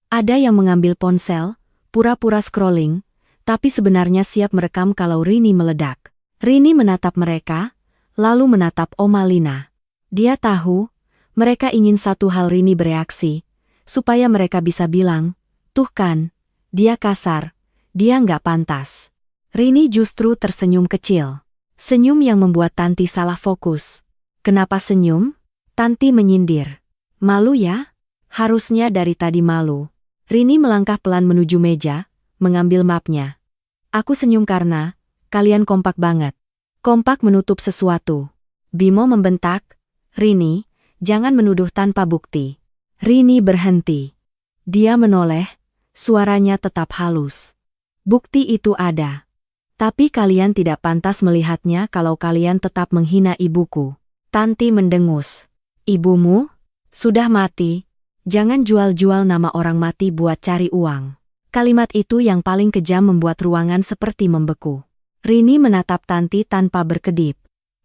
Ada yang mengambil ponsel, pura-pura scrolling, tapi sebenarnya siap merekam kalau Rini meledak. Rini menatap mereka, lalu menatap Oma Lina. Dia tahu, mereka ingin satu hal Rini bereaksi, supaya mereka bisa bilang, tuh kan, dia kasar, dia nggak pantas. Rini justru tersenyum kecil. Senyum yang membuat Tanti salah fokus. Kenapa senyum? Tanti menyindir. Malu ya? Harusnya dari tadi malu. Rini melangkah pelan menuju meja, mengambil mapnya. Aku senyum karena, kalian kompak banget. Kompak menutup sesuatu. Bimo membentak, Rini, jangan menuduh tanpa bukti. Rini berhenti. Dia menoleh, suaranya tetap halus. Bukti itu ada. Tapi kalian tidak pantas melihatnya kalau kalian tetap menghina ibuku. Tanti mendengus. Ibumu? Sudah mati. Jangan jual-jual nama orang mati buat cari uang. Kalimat itu yang paling kejam membuat ruangan seperti membeku. Rini menatap Tanti tanpa berkedip.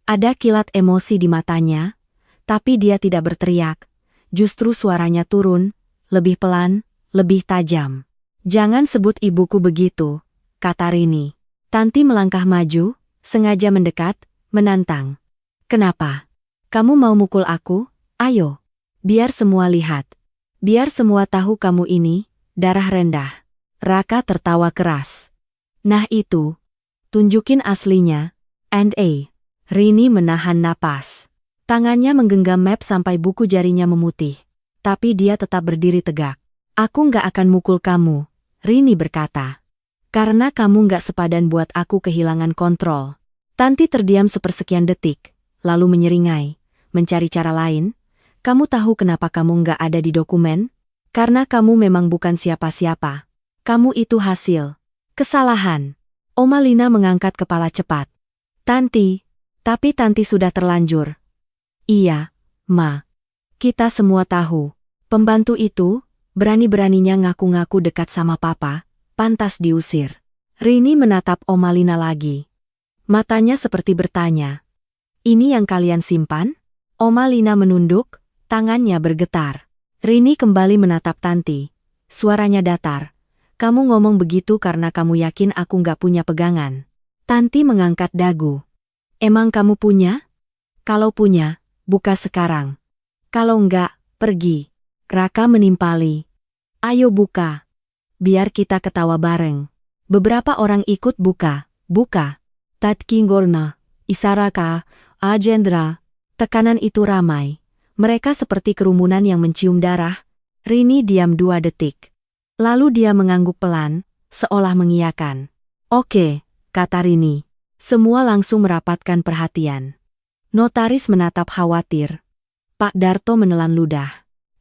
Ada kilat emosi di matanya, tapi dia tidak berteriak. Justru suaranya turun, lebih pelan, lebih tajam. "Jangan sebut ibuku begitu," kata Rini. Tanti melangkah maju, sengaja mendekat, menantang. "Kenapa? Kamu mau mukul aku? Ayo. Biar semua lihat. Biar semua tahu kamu ini, darah rendah." Raka tertawa keras. "Nah itu. Tunjukin aslinya." Rini menahan napas. Tangannya menggenggam map sampai buku jarinya memutih. Tapi dia tetap berdiri tegak. "Aku nggak akan mukul kamu," Rini berkata. "Karena kamu nggak sepadan buat aku kehilangan kontrol." Tanti terdiam sepersekian detik, lalu menyeringai, mencari cara lain. "Kamu tahu kenapa kamu nggak ada di dokumen? Karena kamu memang bukan siapa-siapa. Kamu itu hasil kesalahan." Oma Lina mengangkat kepala cepat. Tapi Tanti sudah terlanjur." "Iya, Ma. Kita semua tahu. Pembantu itu, berani-beraninya ngaku-ngaku dekat sama Papa, pantas diusir." Rini menatap Oma Lina lagi. Matanya seperti bertanya. "Ini yang kalian simpan?" Oma Lina menunduk, tangannya bergetar. Rini kembali menatap Tanti. Suaranya datar. "Kamu ngomong begitu karena kamu yakin aku nggak punya pegangan." Tanti mengangkat dagu. "Emang kamu punya? Kalau punya, buka sekarang. Kalau enggak, pergi." Raka menimpali. "Ayo buka. Biar kita ketawa bareng." Beberapa orang ikut buka. Tatki Gorna, Isaraka, Ajendra. Tekanan itu ramai. Mereka seperti kerumunan yang mencium darah. Rini diam 2 detik. Lalu dia mengangguk pelan, seolah mengiyakan. "Oke," kata Rini. Semua langsung merapatkan perhatian. Notaris menatap khawatir. Pak Darto menelan ludah.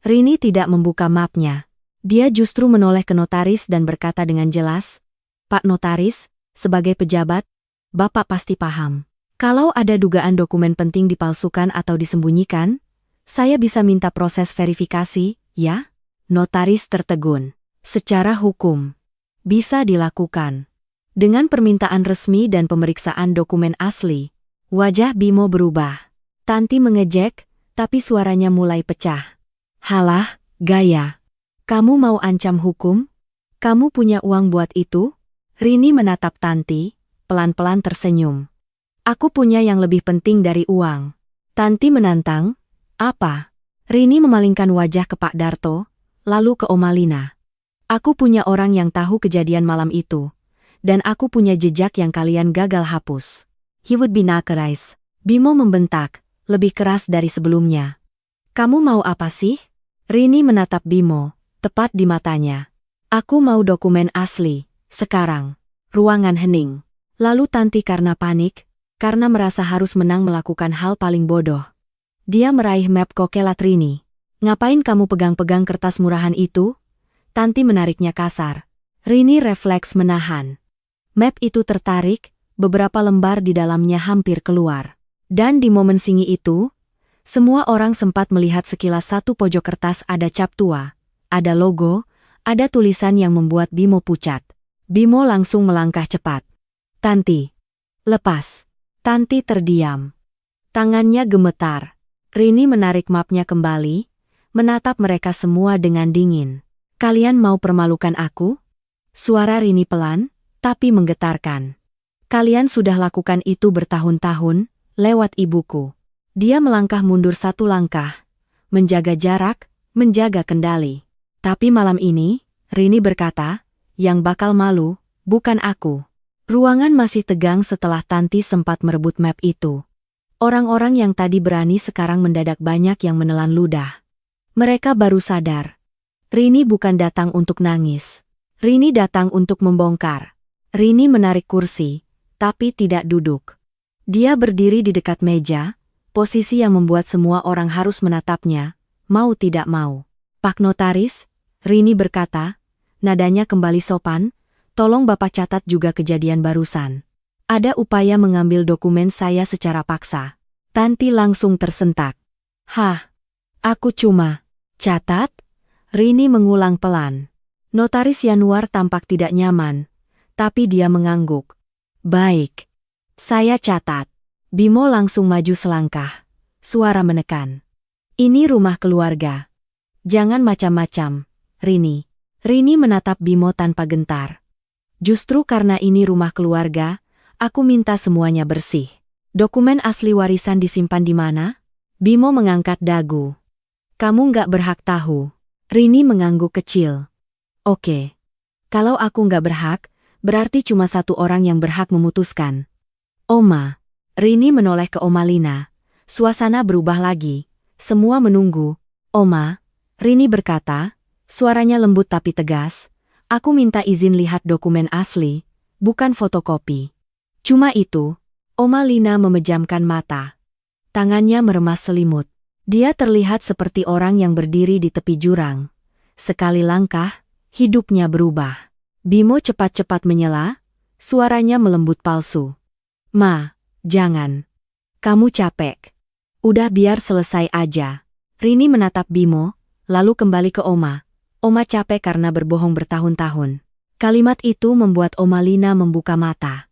Rini tidak membuka mapnya. Dia justru menoleh ke notaris dan berkata dengan jelas, "Pak Notaris, sebagai pejabat, Bapak pasti paham. Kalau ada dugaan dokumen penting dipalsukan atau disembunyikan, saya bisa minta proses verifikasi, ya?" Notaris tertegun. "Secara hukum, bisa dilakukan." Dengan permintaan resmi dan pemeriksaan dokumen asli, wajah Bimo berubah. Tanti mengejek, tapi suaranya mulai pecah. "Halah, gaya. Kamu mau ancam hukum? Kamu punya uang buat itu?" Rini menatap Tanti, pelan-pelan tersenyum. "Aku punya yang lebih penting dari uang." Tanti menantang, "Apa?" Rini memalingkan wajah ke Pak Darto, lalu ke Oma Lina. "Aku punya orang yang tahu kejadian malam itu. Dan aku punya jejak yang kalian gagal hapus. He would be nakarais." Bimo membentak, lebih keras dari sebelumnya. "Kamu mau apa sih?" Rini menatap Bimo, tepat di matanya. "Aku mau dokumen asli, sekarang." Ruangan hening. Lalu Tanti karena panik, karena merasa harus menang melakukan hal paling bodoh. Dia meraih map kokelat Rini. "Ngapain kamu pegang-pegang kertas murahan itu?" Tanti menariknya kasar. Rini refleks menahan. Map itu tertarik, beberapa lembar di dalamnya hampir keluar. Dan di momen singi itu, semua orang sempat melihat sekilas satu pojok kertas ada cap tua, ada logo, ada tulisan yang membuat Bimo pucat. Bimo langsung melangkah cepat. "Tanti, lepas." Tanti terdiam. Tangannya gemetar. Rini menarik mapnya kembali, menatap mereka semua dengan dingin. "Kalian mau permalukan aku?" Suara Rini pelan, tapi menggetarkan. "Kalian sudah lakukan itu bertahun-tahun, lewat ibuku." Dia melangkah mundur 1 langkah, menjaga jarak, menjaga kendali. "Tapi malam ini," Rini berkata, "yang bakal malu, bukan aku." Ruangan masih tegang setelah Tanti sempat merebut map itu. Orang-orang yang tadi berani sekarang mendadak banyak yang menelan ludah. Mereka baru sadar. Rini bukan datang untuk nangis. Rini datang untuk membongkar. Rini menarik kursi, tapi tidak duduk. Dia berdiri di dekat meja, posisi yang membuat semua orang harus menatapnya, mau tidak mau. "Pak Notaris," Rini berkata, nadanya kembali sopan, "tolong Bapak catat juga kejadian barusan. Ada upaya mengambil dokumen saya secara paksa." Tanti langsung tersentak. "Hah? Aku cuma catat?" Rini mengulang pelan. Notaris Yanuar tampak tidak nyaman, tapi dia mengangguk. Baik. Saya catat. Bimo langsung maju selangkah. Suara menekan. Ini rumah keluarga. Jangan macam-macam, Rini. Rini menatap Bimo tanpa gentar. Justru karena ini rumah keluarga, aku minta semuanya bersih. Dokumen asli warisan disimpan di mana? Bimo mengangkat dagu. Kamu nggak berhak tahu. Rini mengangguk kecil. Oke. Kalau aku nggak berhak, berarti cuma satu orang yang berhak memutuskan. Oma. Rini menoleh ke Oma Lina. Suasana berubah lagi. Semua menunggu. Oma. Rini berkata, suaranya lembut tapi tegas. Aku minta izin lihat dokumen asli, bukan fotokopi. Cuma itu. Oma Lina memejamkan mata. Tangannya meremas selimut. Dia terlihat seperti orang yang berdiri di tepi jurang. Sekali langkah, hidupnya berubah. Bimo cepat-cepat menyela, suaranya melembut palsu. Ma, jangan. Kamu capek. Udah biar selesai aja. Rini menatap Bimo, lalu kembali ke Oma. Oma capek karena berbohong bertahun-tahun. Kalimat itu membuat Oma Lina membuka mata.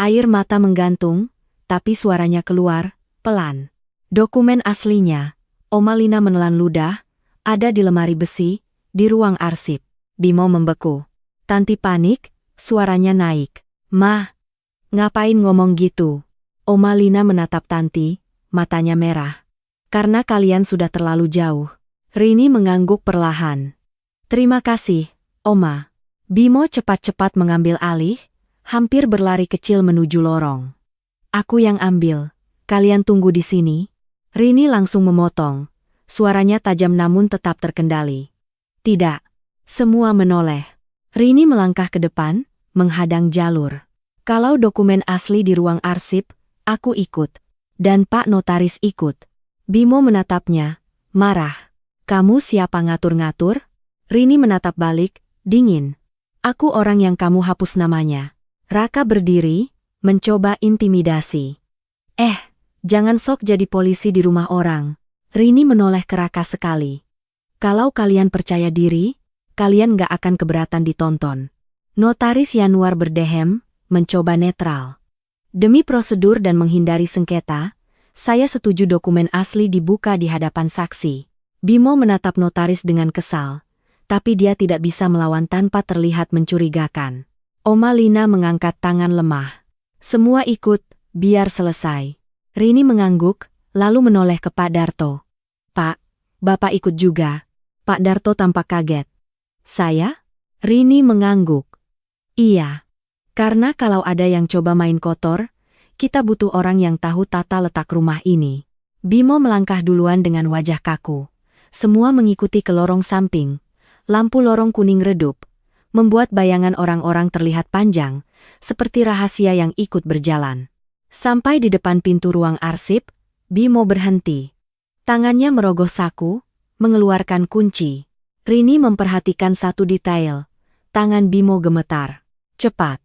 Air mata menggantung, tapi suaranya keluar, pelan. Dokumen aslinya, Oma Lina menelan ludah, ada di lemari besi, di ruang arsip. Bimo membeku. Tanti panik, suaranya naik. Ma, ngapain ngomong gitu? Oma Lina menatap Tanti, matanya merah. Karena kalian sudah terlalu jauh. Rini mengangguk perlahan. Terima kasih, Oma. Bimo cepat-cepat mengambil alih, hampir berlari kecil menuju lorong. Aku yang ambil. Kalian tunggu di sini. Rini langsung memotong. Suaranya tajam namun tetap terkendali. Tidak. Semua menoleh. Rini melangkah ke depan, menghadang jalur. Kalau dokumen asli di ruang arsip, aku ikut. Dan Pak Notaris ikut. Bimo menatapnya, marah. Kamu siapa ngatur-ngatur? Rini menatap balik, dingin. Aku orang yang kamu hapus namanya. Raka berdiri, mencoba intimidasi. Jangan sok jadi polisi di rumah orang. Rini menoleh ke Raka sekali. Kalau kalian percaya diri, kalian gak akan keberatan ditonton. Notaris Yanuar berdehem, mencoba netral. Demi prosedur dan menghindari sengketa, saya setuju dokumen asli dibuka di hadapan saksi. Bimo menatap notaris dengan kesal, tapi dia tidak bisa melawan tanpa terlihat mencurigakan. Oma Lina mengangkat tangan lemah. Semua ikut, biar selesai. Rini mengangguk, lalu menoleh ke Pak Darto. Pak, Bapak ikut juga. Pak Darto tampak kaget. Saya? Rini mengangguk. Iya. Karena kalau ada yang coba main kotor, kita butuh orang yang tahu tata letak rumah ini. Bimo melangkah duluan dengan wajah kaku. Semua mengikuti ke lorong samping. Lampu lorong kuning redup, membuat bayangan orang-orang terlihat panjang, seperti rahasia yang ikut berjalan. Sampai di depan pintu ruang arsip, Bimo berhenti. Tangannya merogoh saku, mengeluarkan kunci. Rini memperhatikan satu detail. Tangan Bimo gemetar. Cepat.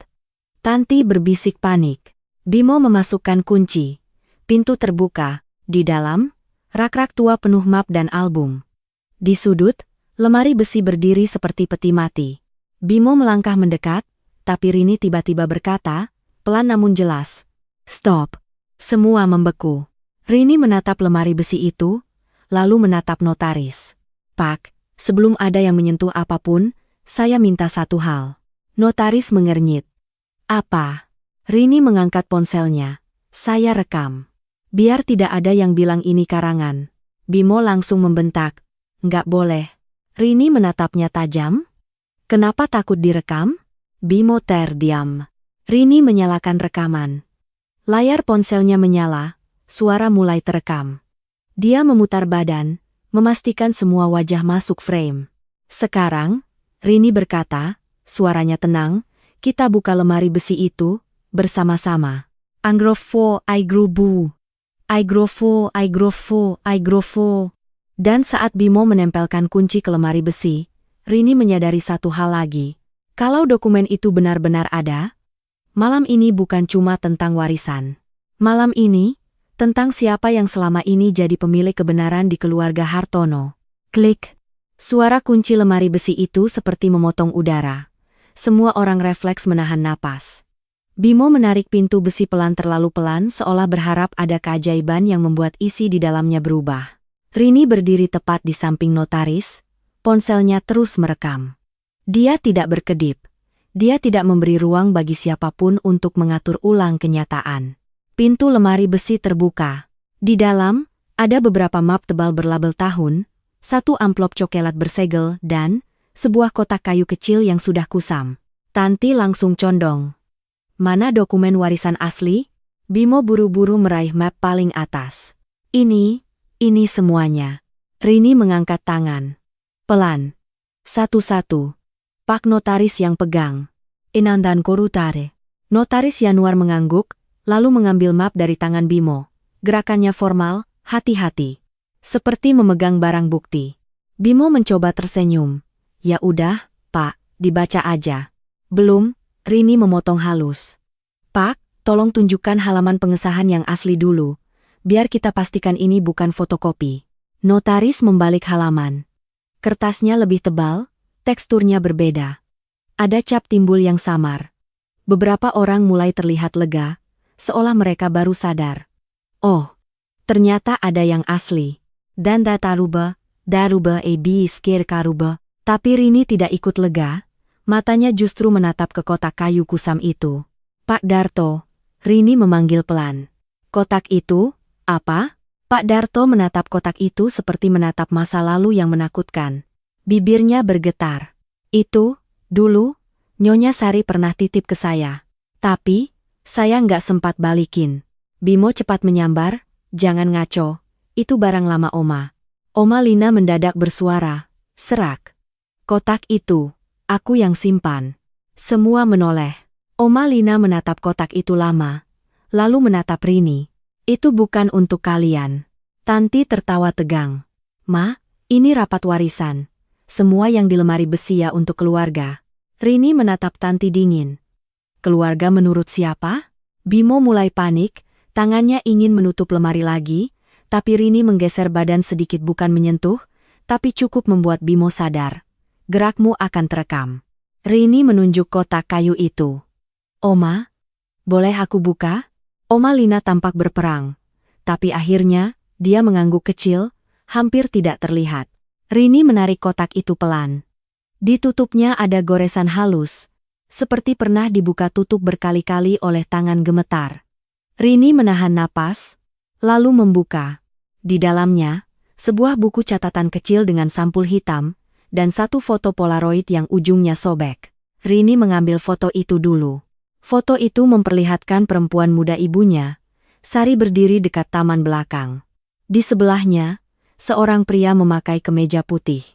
Tanti berbisik panik. Bimo memasukkan kunci. Pintu terbuka. Di dalam, rak-rak tua penuh map dan album. Di sudut, lemari besi berdiri seperti peti mati. Bimo melangkah mendekat, tapi Rini tiba-tiba berkata, pelan namun jelas. Stop. Semua membeku. Rini menatap lemari besi itu, lalu menatap notaris. Pak, sebelum ada yang menyentuh apapun, saya minta satu hal. Notaris mengernyit. Apa? Rini mengangkat ponselnya. Saya rekam. Biar tidak ada yang bilang ini karangan. Bimo langsung membentak. Nggak boleh. Rini menatapnya tajam. Kenapa takut direkam? Bimo terdiam. Rini menyalakan rekaman. Layar ponselnya menyala, suara mulai terekam. Dia memutar badan, memastikan semua wajah masuk frame. Sekarang, Rini berkata, suaranya tenang, kita buka lemari besi itu, bersama-sama. Angrofo, aigrobu. Aigrofo, aigrofo, aigrofo. Dan saat Bimo menempelkan kunci ke lemari besi, Rini menyadari satu hal lagi. Kalau dokumen itu benar-benar ada, malam ini bukan cuma tentang warisan. Malam ini, tentang siapa yang selama ini jadi pemilik kebenaran di keluarga Hartono. Klik. Suara kunci lemari besi itu seperti memotong udara. Semua orang refleks menahan napas. Bimo menarik pintu besi pelan terlalu pelan seolah berharap ada keajaiban yang membuat isi di dalamnya berubah. Rini berdiri tepat di samping notaris, ponselnya terus merekam. Dia tidak berkedip. Dia tidak memberi ruang bagi siapapun untuk mengatur ulang kenyataan. Pintu lemari besi terbuka. Di dalam, ada beberapa map tebal berlabel tahun, satu amplop coklat bersegel dan sebuah kotak kayu kecil yang sudah kusam. Tanti langsung condong. Mana dokumen warisan asli? Bimo buru-buru meraih map paling atas. Ini semuanya. Rini mengangkat tangan. Pelan. Satu-satu. Pak Notaris yang pegang. Inandan Korutare. Notaris Yanuar mengangguk, lalu mengambil map dari tangan Bimo. Gerakannya formal, hati-hati. Seperti memegang barang bukti. Bimo mencoba tersenyum. Ya udah, Pak, dibaca aja. Belum, Rini memotong halus. Pak, tolong tunjukkan halaman pengesahan yang asli dulu. Biar kita pastikan ini bukan fotokopi. Notaris membalik halaman. Kertasnya lebih tebal, teksturnya berbeda. Ada cap timbul yang samar. Beberapa orang mulai terlihat lega, seolah mereka baru sadar. Oh, ternyata ada yang asli. Dan daruba skir karuba. Tapi Rini tidak ikut lega, matanya justru menatap ke kotak kayu kusam itu. Pak Darto, Rini memanggil pelan. Kotak itu, apa? Pak Darto menatap kotak itu seperti menatap masa lalu yang menakutkan. Bibirnya bergetar. Itu, dulu, Nyonya Sari pernah titip ke saya. Tapi, saya nggak sempat balikin. Bimo cepat menyambar, jangan ngaco, itu barang lama Oma. Oma Lina mendadak bersuara, serak. Kotak itu, aku yang simpan. Semua menoleh. Oma Lina menatap kotak itu lama, lalu menatap Rini. Itu bukan untuk kalian. Tanti tertawa tegang. Ma, ini rapat warisan. Semua yang di lemari besi ya untuk keluarga. Rini menatap Tanti dingin. Keluarga menurut siapa? Bimo mulai panik, tangannya ingin menutup lemari lagi, tapi Rini menggeser badan sedikit bukan menyentuh, tapi cukup membuat Bimo sadar. Gerakmu akan terekam. Rini menunjuk kotak kayu itu. Oma, boleh aku buka? Oma Lina tampak berperang, tapi akhirnya, dia mengangguk kecil, hampir tidak terlihat. Rini menarik kotak itu pelan. Ditutupnya ada goresan halus, seperti pernah dibuka tutup berkali-kali oleh tangan gemetar. Rini menahan napas, lalu membuka. Di dalamnya, sebuah buku catatan kecil dengan sampul hitam, dan satu foto Polaroid yang ujungnya sobek. Rini mengambil foto itu dulu. Foto itu memperlihatkan perempuan muda ibunya, Sari berdiri dekat taman belakang. Di sebelahnya, seorang pria memakai kemeja putih.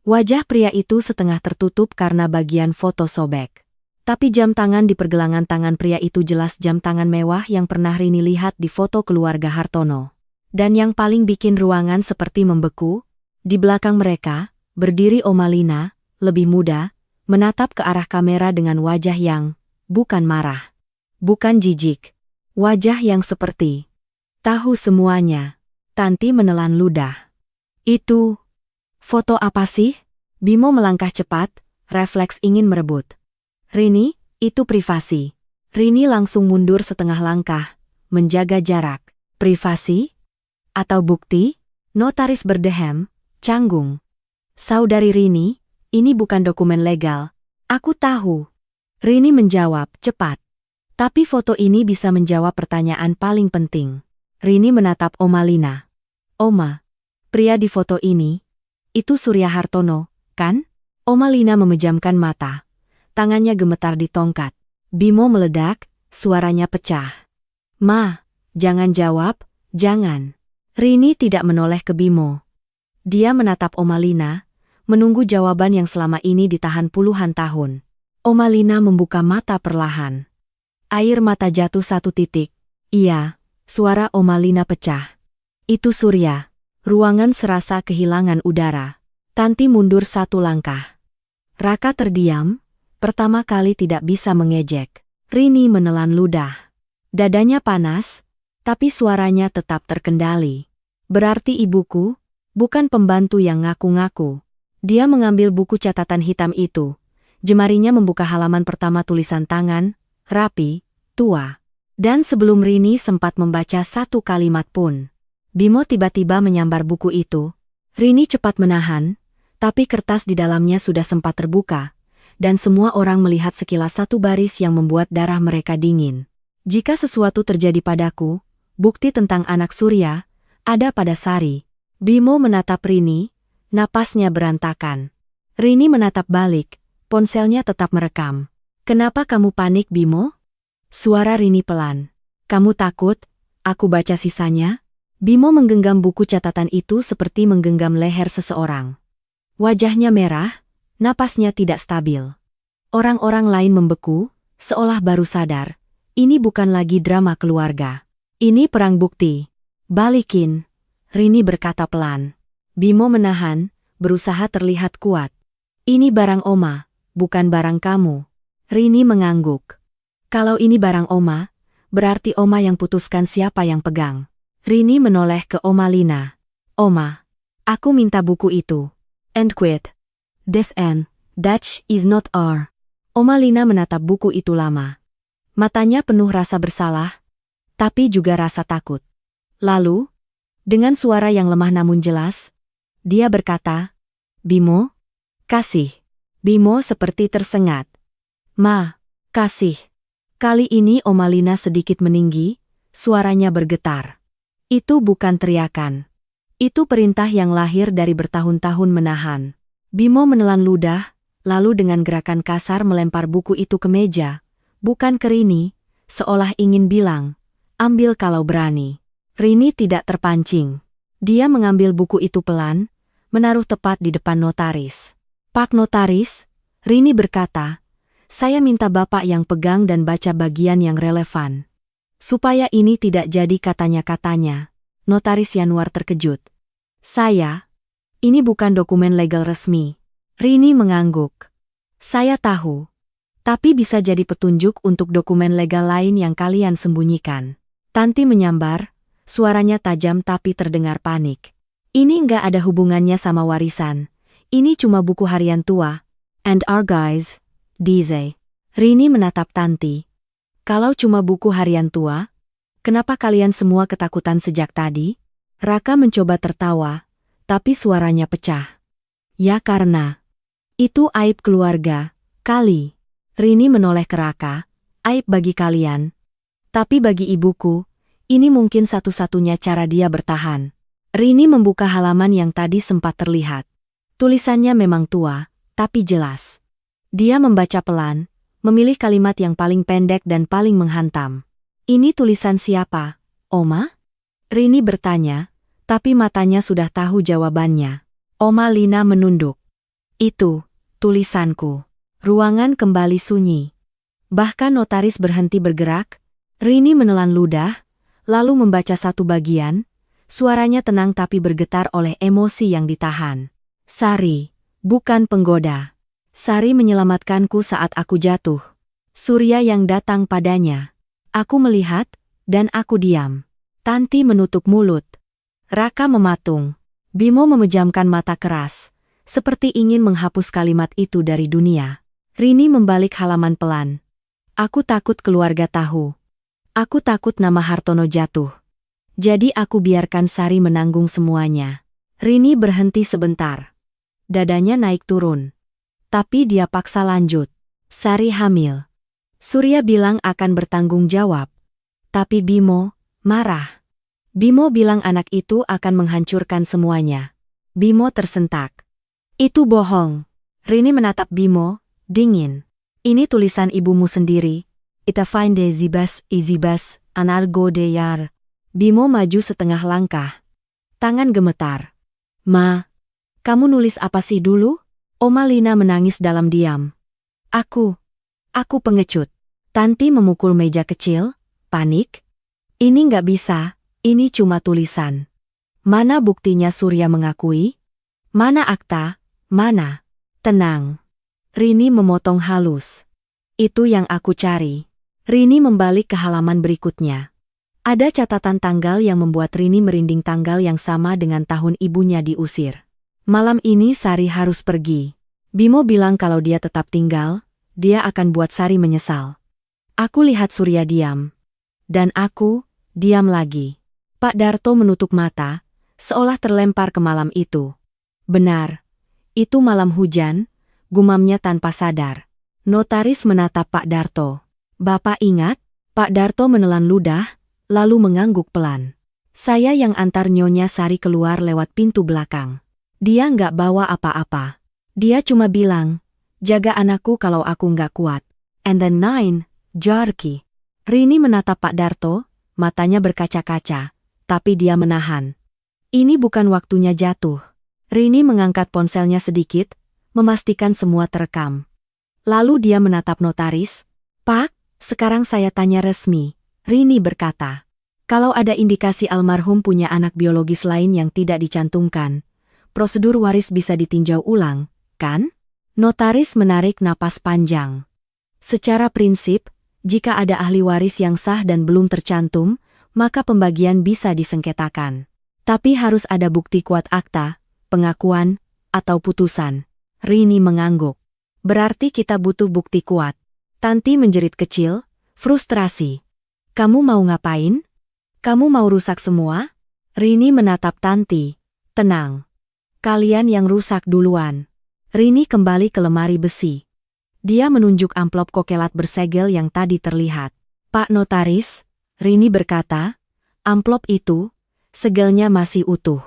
Wajah pria itu setengah tertutup karena bagian foto sobek. Tapi jam tangan di pergelangan tangan pria itu jelas jam tangan mewah yang pernah Rini lihat di foto keluarga Hartono. Dan yang paling bikin ruangan seperti membeku, di belakang mereka, berdiri Oma Lina, lebih muda, menatap ke arah kamera dengan wajah yang, bukan marah, bukan jijik. Wajah yang seperti, tahu semuanya. Tanti menelan ludah. Itu, foto apa sih? Bimo melangkah cepat, refleks ingin merebut. Rini, itu privasi. Rini langsung mundur setengah langkah, menjaga jarak. Privasi? Atau bukti? Notaris berdehem, canggung. Saudari Rini, ini bukan dokumen legal. Aku tahu. Rini menjawab, cepat. Tapi foto ini bisa menjawab pertanyaan paling penting. Rini menatap Oma Lina. Oma, pria di foto ini, itu Surya Hartono, kan? Oma Lina memejamkan mata. Tangannya gemetar di tongkat. Bimo meledak, suaranya pecah. Ma, jangan jawab, jangan. Rini tidak menoleh ke Bimo. Dia menatap Oma Lina, menunggu jawaban yang selama ini ditahan puluhan tahun. Oma Lina membuka mata perlahan. Air mata jatuh satu titik. Iya, suara Oma Lina pecah. Itu Surya. Ruangan serasa kehilangan udara. Tanti mundur satu langkah. Raka terdiam, pertama kali tidak bisa mengejek. Rini menelan ludah. Dadanya panas, tapi suaranya tetap terkendali. Berarti ibuku, bukan pembantu yang ngaku-ngaku. Dia mengambil buku catatan hitam itu. Jemarinya membuka halaman pertama tulisan tangan, rapi, tua. Dan sebelum Rini sempat membaca satu kalimat pun, Bimo tiba-tiba menyambar buku itu. Rini cepat menahan, tapi kertas di dalamnya sudah sempat terbuka, dan semua orang melihat sekilas satu baris yang membuat darah mereka dingin. Jika sesuatu terjadi padaku, bukti tentang anak Surya, ada pada Sari. Bimo menatap Rini, napasnya berantakan. Rini menatap balik, ponselnya tetap merekam. Kenapa kamu panik, Bimo? Suara Rini pelan. Kamu takut? Aku baca sisanya. Bimo menggenggam buku catatan itu seperti menggenggam leher seseorang. Wajahnya merah, napasnya tidak stabil. Orang-orang lain membeku, seolah baru sadar. Ini bukan lagi drama keluarga. Ini perang bukti. Balikin, Rini berkata pelan. Bimo menahan, berusaha terlihat kuat. Ini barang Oma, bukan barang kamu. Rini mengangguk. Kalau ini barang Oma, berarti Oma yang putuskan siapa yang pegang. Rini menoleh ke Oma Lina. Oma, aku minta buku itu. And quit. This and that is not our. Oma Lina menatap buku itu lama. Matanya penuh rasa bersalah, tapi juga rasa takut. Lalu, dengan suara yang lemah namun jelas, dia berkata, Bimo, kasih. Bimo seperti tersengat. Ma, kasih. Kali ini Oma Lina sedikit meninggi, suaranya bergetar. Itu bukan teriakan. Itu perintah yang lahir dari bertahun-tahun menahan. Bimo menelan ludah, lalu dengan gerakan kasar melempar buku itu ke meja, bukan ke Rini, seolah ingin bilang, ambil kalau berani. Rini tidak terpancing. Dia mengambil buku itu pelan, menaruh tepat di depan notaris. Pak Notaris, Rini berkata, saya minta Bapak yang pegang dan baca bagian yang relevan. Supaya ini tidak jadi katanya-katanya. Notaris Yanuar terkejut. Ini bukan dokumen legal resmi. Rini mengangguk. Saya tahu. Tapi bisa jadi petunjuk untuk dokumen legal lain yang kalian sembunyikan. Tanti menyambar, suaranya tajam tapi terdengar panik. Ini nggak ada hubungannya sama warisan. Ini cuma buku harian tua. And our guys, DJ. Rini menatap Tanti. Kalau cuma buku harian tua, kenapa kalian semua ketakutan sejak tadi? Raka mencoba tertawa, tapi suaranya pecah. Ya karena itu aib keluarga, kali. Rini menoleh ke Raka, aib bagi kalian. Tapi bagi ibuku, ini mungkin satu-satunya cara dia bertahan. Rini membuka halaman yang tadi sempat terlihat. Tulisannya memang tua, tapi jelas. Dia membaca pelan, memilih kalimat yang paling pendek dan paling menghantam. Ini tulisan siapa, Oma? Rini bertanya, tapi matanya sudah tahu jawabannya. Oma Lina menunduk. Itu, tulisanku. Ruangan kembali sunyi. Bahkan notaris berhenti bergerak. Rini menelan ludah, lalu membaca satu bagian. Suaranya tenang tapi bergetar oleh emosi yang ditahan. Sari, bukan penggoda. Sari menyelamatkanku saat aku jatuh. Surya yang datang padanya. Aku melihat, dan aku diam. Tanti menutup mulut. Raka mematung. Bimo memejamkan mata keras, seperti ingin menghapus kalimat itu dari dunia. Rini membalik halaman pelan. Aku takut keluarga tahu. Aku takut nama Hartono jatuh. Jadi aku biarkan Sari menanggung semuanya. Rini berhenti sebentar. Dadanya naik turun. Tapi dia paksa lanjut. Sari hamil. Surya bilang akan bertanggung jawab. Tapi Bimo marah. Bimo bilang anak itu akan menghancurkan semuanya. Bimo tersentak. Itu bohong. Rini menatap Bimo, dingin. Ini tulisan ibumu sendiri. Ita find de zibas, anargo de yar. Bimo maju setengah langkah. Tangan gemetar. Ma, kamu nulis apa sih dulu? Oma Lina menangis dalam diam. Aku pengecut. Tanti memukul meja kecil, panik. Ini nggak bisa, ini cuma tulisan. Mana buktinya Surya mengakui? Mana akta? Mana? Tenang. Rini memotong halus. Itu yang aku cari. Rini membalik ke halaman berikutnya. Ada catatan tanggal yang membuat Rini merinding, tanggal yang sama dengan tahun ibunya diusir. Malam ini Sari harus pergi. Bimo bilang kalau dia tetap tinggal, dia akan buat Sari menyesal. Aku lihat Surya diam. Dan aku, diam lagi. Pak Darto menutup mata, seolah terlempar ke malam itu. Benar. Itu malam hujan, gumamnya tanpa sadar. Notaris menatap Pak Darto. Bapak ingat? Pak Darto menelan ludah, lalu mengangguk pelan. Saya yang antar Nyonya Sari keluar lewat pintu belakang. Dia nggak bawa apa-apa. Dia cuma bilang, jaga anakku kalau aku nggak kuat. And then 9, Jarki. Rini menatap Pak Darto, matanya berkaca-kaca, tapi dia menahan. Ini bukan waktunya jatuh. Rini mengangkat ponselnya sedikit, memastikan semua terekam. Lalu dia menatap notaris. Pak, sekarang saya tanya resmi. Rini berkata, kalau ada indikasi almarhum punya anak biologis lain yang tidak dicantumkan, prosedur waris bisa ditinjau ulang, kan? Notaris menarik napas panjang. Secara prinsip, jika ada ahli waris yang sah dan belum tercantum, maka pembagian bisa disengketakan. Tapi harus ada bukti kuat akta, pengakuan, atau putusan. Rini mengangguk. Berarti kita butuh bukti kuat. Tanti menjerit kecil, frustrasi. Kamu mau ngapain? Kamu mau rusak semua? Rini menatap Tanti. Tenang. Kalian yang rusak duluan. Rini kembali ke lemari besi. Dia menunjuk amplop kokelat bersegel yang tadi terlihat. Pak Notaris, Rini berkata, amplop itu, segelnya masih utuh.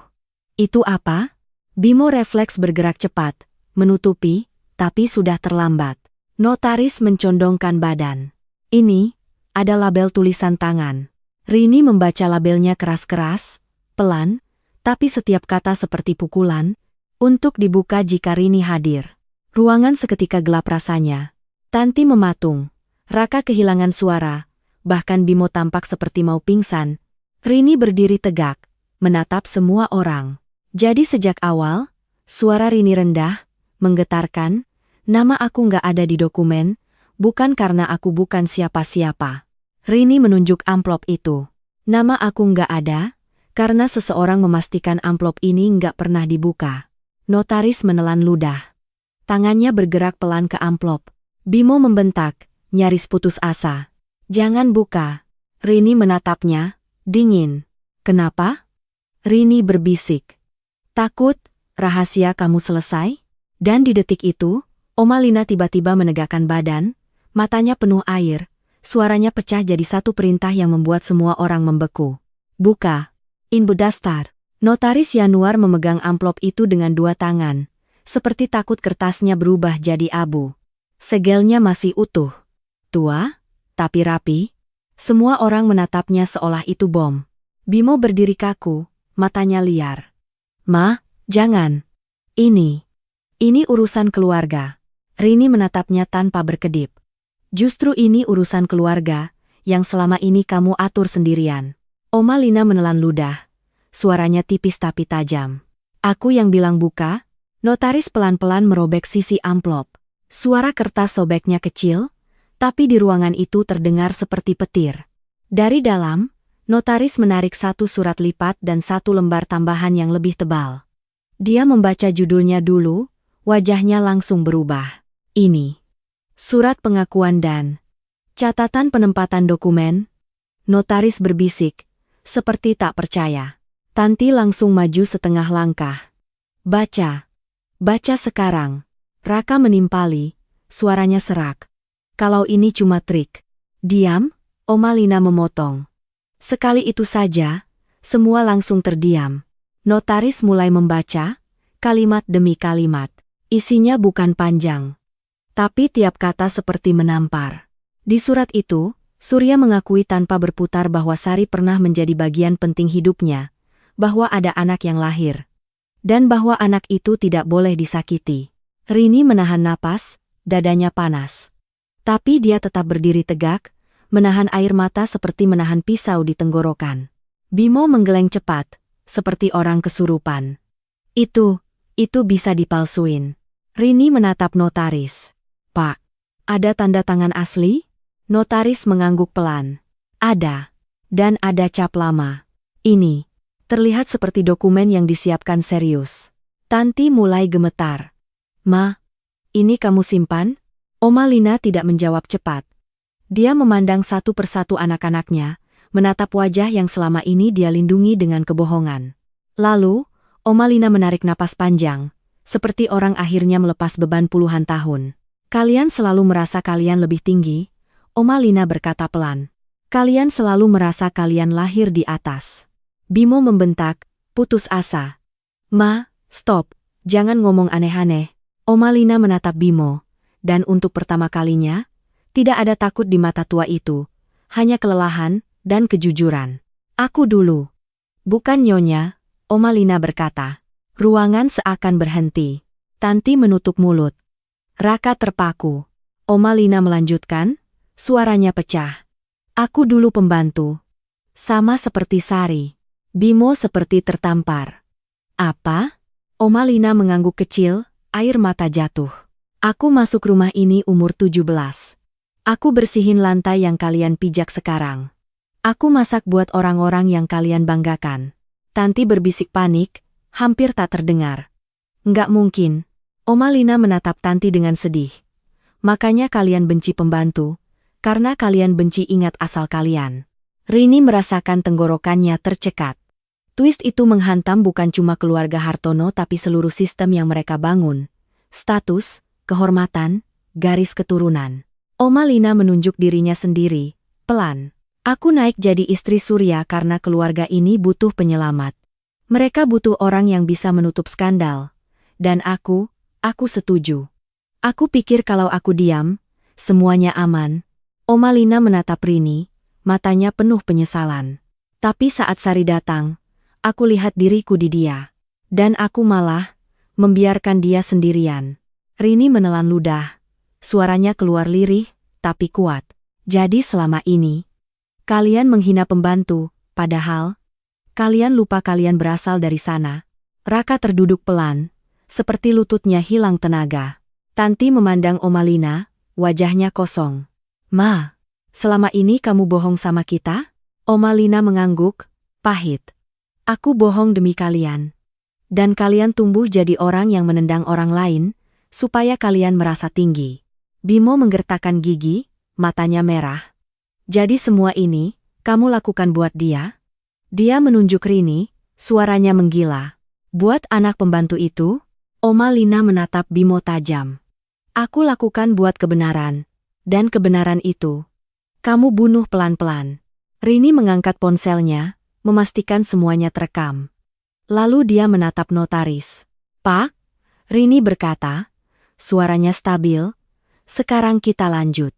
Itu apa? Bimo refleks bergerak cepat, menutupi, tapi sudah terlambat. Notaris mencondongkan badan. Ini, ada label tulisan tangan. Rini membaca labelnya keras-keras, pelan, tapi setiap kata seperti pukulan, untuk dibuka jika Rini hadir. Ruangan seketika gelap rasanya. Tanti mematung. Raka kehilangan suara, bahkan Bimo tampak seperti mau pingsan. Rini berdiri tegak, menatap semua orang. Jadi sejak awal, suara Rini rendah, menggetarkan, nama aku nggak ada di dokumen, bukan karena aku bukan siapa-siapa. Rini menunjuk amplop itu. Nama aku nggak ada, karena seseorang memastikan amplop ini nggak pernah dibuka. Notaris menelan ludah. Tangannya bergerak pelan ke amplop. Bimo membentak, nyaris putus asa. Jangan buka. Rini menatapnya, dingin. Kenapa? Rini berbisik. Takut, rahasia kamu selesai? Dan di detik itu, Oma Lina tiba-tiba menegakkan badan, matanya penuh air, suaranya pecah jadi satu perintah yang membuat semua orang membeku. Buka. Inbu Dastar. Notaris Yanuar memegang amplop itu dengan dua tangan, seperti takut kertasnya berubah jadi abu. Segelnya masih utuh. Tua, tapi rapi. Semua orang menatapnya seolah itu bom. Bimo berdiri kaku, matanya liar. Ma, jangan. Ini urusan keluarga. Rini menatapnya tanpa berkedip. Justru ini urusan keluarga, yang selama ini kamu atur sendirian. Oma Lina menelan ludah. Suaranya tipis tapi tajam. Aku yang bilang buka. Notaris pelan-pelan merobek sisi amplop. Suara kertas sobeknya kecil, tapi di ruangan itu terdengar seperti petir. Dari dalam, notaris menarik satu surat lipat dan satu lembar tambahan yang lebih tebal. Dia membaca judulnya dulu, wajahnya langsung berubah. Ini. Surat pengakuan dan catatan penempatan dokumen. Notaris berbisik, seperti tak percaya. Tanti langsung maju setengah langkah. Baca. Baca sekarang. Raka menimpali, suaranya serak. Kalau ini cuma trik. Diam, Oma Lina memotong. Sekali itu saja, semua langsung terdiam. Notaris mulai membaca, kalimat demi kalimat. Isinya bukan panjang, tapi tiap kata seperti menampar. Di surat itu, Surya mengakui tanpa berputar bahwa Sari pernah menjadi bagian penting hidupnya, bahwa ada anak yang lahir, dan bahwa anak itu tidak boleh disakiti. Rini menahan napas, dadanya panas. Tapi dia tetap berdiri tegak, menahan air mata seperti menahan pisau di tenggorokan. Bimo menggeleng cepat, seperti orang kesurupan. Itu bisa dipalsuin. Rini menatap notaris. Pak, ada tanda tangan asli? Notaris mengangguk pelan. Ada. Dan ada cap lama. Ini terlihat seperti dokumen yang disiapkan serius. Tanti mulai gemetar. Ma, ini kamu simpan? Oma Lina tidak menjawab cepat. Dia memandang satu persatu anak-anaknya, menatap wajah yang selama ini dia lindungi dengan kebohongan. Lalu, Oma Lina menarik napas panjang, seperti orang akhirnya melepas beban puluhan tahun. Kalian selalu merasa kalian lebih tinggi, Oma Lina berkata pelan. Kalian selalu merasa kalian lahir di atas. Bimo membentak, putus asa. Ma, stop, jangan ngomong aneh-aneh. Oma Lina menatap Bimo, dan untuk pertama kalinya, tidak ada takut di mata tua itu, hanya kelelahan dan kejujuran. Aku dulu. Bukan Nyonya, Oma Lina berkata. Ruangan seakan berhenti. Tanti menutup mulut. Raka terpaku. Oma Lina melanjutkan, suaranya pecah. Aku dulu pembantu. Sama seperti Sari. Bimo seperti tertampar. Apa? Oma Lina mengangguk kecil, air mata jatuh. Aku masuk rumah ini umur 17. Aku bersihin lantai yang kalian pijak sekarang. Aku masak buat orang-orang yang kalian banggakan. Tanti berbisik panik, hampir tak terdengar. Enggak mungkin. Oma Lina menatap Tanti dengan sedih. Makanya kalian benci pembantu, karena kalian benci ingat asal kalian. Rini merasakan tenggorokannya tercekat. Twist itu menghantam bukan cuma keluarga Hartono tapi seluruh sistem yang mereka bangun. Status, kehormatan, garis keturunan. Oma Lina menunjuk dirinya sendiri, pelan. Aku naik jadi istri Surya karena keluarga ini butuh penyelamat. Mereka butuh orang yang bisa menutup skandal. Dan aku setuju. Aku pikir kalau aku diam, semuanya aman. Oma Lina menatap Rini, matanya penuh penyesalan. Tapi saat Sari datang, aku lihat diriku di dia. Dan aku malah membiarkan dia sendirian. Rini menelan ludah. Suaranya keluar lirih, tapi kuat. Jadi selama ini, kalian menghina pembantu, padahal kalian lupa kalian berasal dari sana. Raka terduduk pelan, seperti lututnya hilang tenaga. Tanti memandang Oma Lina, wajahnya kosong. Ma, selama ini kamu bohong sama kita? Oma Lina mengangguk, pahit. Aku bohong demi kalian. Dan kalian tumbuh jadi orang yang menendang orang lain, supaya kalian merasa tinggi. Bimo menggertakkan gigi, matanya merah. Jadi semua ini, kamu lakukan buat dia? Dia menunjuk Rini, suaranya menggila. Buat anak pembantu itu? Oma Lina menatap Bimo tajam. Aku lakukan buat kebenaran. Dan kebenaran itu, kamu bunuh pelan-pelan. Rini mengangkat ponselnya, memastikan semuanya terekam. Lalu dia menatap notaris. Pak, Rini berkata, suaranya stabil, sekarang kita lanjut.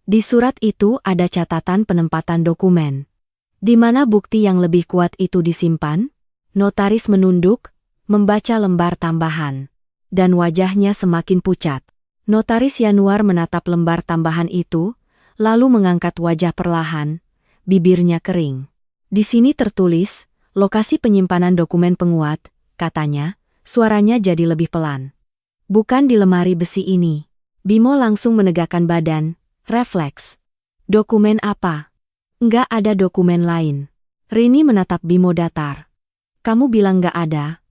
Di surat itu ada catatan penempatan dokumen. Di mana bukti yang lebih kuat itu disimpan? Notaris menunduk, membaca lembar tambahan. Dan wajahnya semakin pucat. Notaris Yanuar menatap lembar tambahan itu, lalu mengangkat wajah perlahan, bibirnya kering. Di sini tertulis, lokasi penyimpanan dokumen penguat, katanya, suaranya jadi lebih pelan. Bukan di lemari besi ini. Bimo langsung menegakkan badan, refleks. Dokumen apa? Nggak ada dokumen lain. Rini menatap Bimo datar. Kamu bilang nggak ada.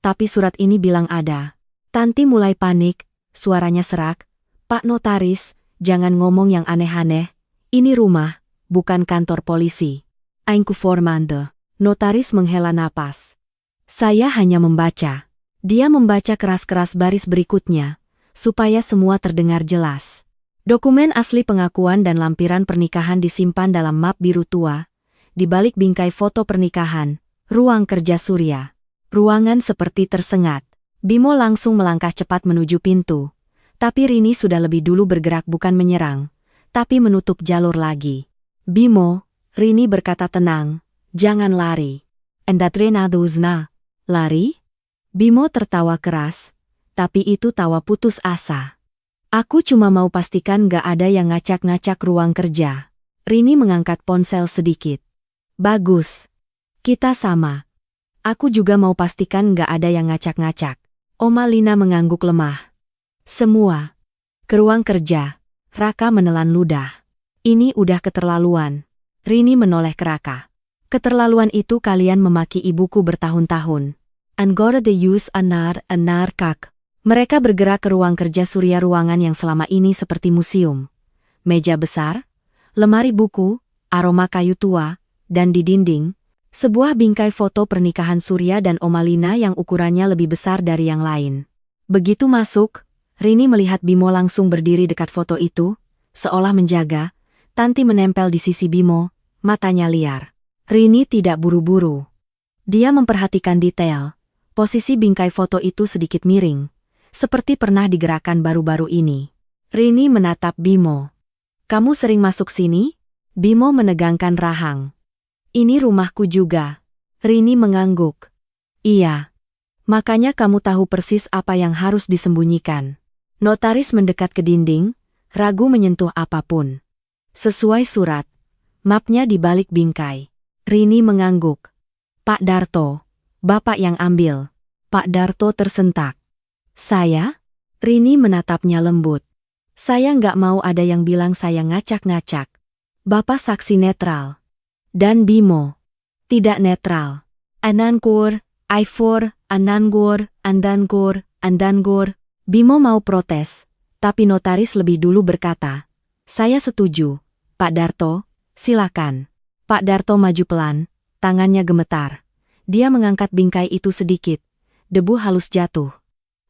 Tapi surat ini bilang ada. Tanti mulai panik, suaranya serak. Pak Notaris, jangan ngomong yang aneh-aneh. Ini rumah, bukan kantor polisi. Aingku formande. Notaris menghela napas. Saya hanya membaca. Dia membaca keras-keras baris berikutnya, supaya semua terdengar jelas. Dokumen asli pengakuan dan lampiran pernikahan disimpan dalam map biru tua, di balik bingkai foto pernikahan, ruang kerja Surya. Ruangan seperti tersengat. Bimo langsung melangkah cepat menuju pintu. Tapi Rini sudah lebih dulu bergerak bukan menyerang, tapi menutup jalur lagi. Bimo, Rini berkata tenang, jangan lari. Endatrenaduzna. Lari? Bimo tertawa keras, tapi itu tawa putus asa. Aku cuma mau pastikan gak ada yang ngacak-ngacak ruang kerja. Rini mengangkat ponsel sedikit. Bagus. Kita sama. Aku juga mau pastikan gak ada yang ngacak-ngacak. Oma Lina mengangguk lemah. Semua. Ke ruang kerja. Raka menelan ludah. Ini udah keterlaluan. Rini menoleh ke Raka. Keterlaluan itu kalian memaki ibuku bertahun-tahun. Angora the use anar kak. Mereka bergerak ke ruang kerja Surya, ruangan yang selama ini seperti museum. Meja besar, lemari buku, aroma kayu tua, dan di dinding, sebuah bingkai foto pernikahan Surya dan Omalina yang ukurannya lebih besar dari yang lain. Begitu masuk, Rini melihat Bimo langsung berdiri dekat foto itu, seolah menjaga. Tanti menempel di sisi Bimo, matanya liar. Rini tidak buru-buru. Dia memperhatikan detail. Posisi bingkai foto itu sedikit miring, seperti pernah digerakkan baru-baru ini. Rini menatap Bimo. "Kamu sering masuk sini?" Bimo menegangkan rahang. "Ini rumahku juga." Rini mengangguk. "Iya. Makanya kamu tahu persis apa yang harus disembunyikan." Notaris mendekat ke dinding, ragu menyentuh apapun. "Sesuai surat. Mapnya di balik bingkai." Rini mengangguk. "Pak Darto, Bapak yang ambil." Pak Darto tersentak. "Saya?" Rini menatapnya lembut. "Saya nggak mau ada yang bilang saya ngacak-ngacak. Bapak saksi netral." Dan Bimo. "Tidak netral. Ananggur, Aifor, Ananggur, Andanggur, Andanggur." Bimo mau protes, tapi notaris lebih dulu berkata, "Saya setuju. Pak Darto, silakan." Pak Darto maju pelan, tangannya gemetar. Dia mengangkat bingkai itu sedikit. Debu halus jatuh.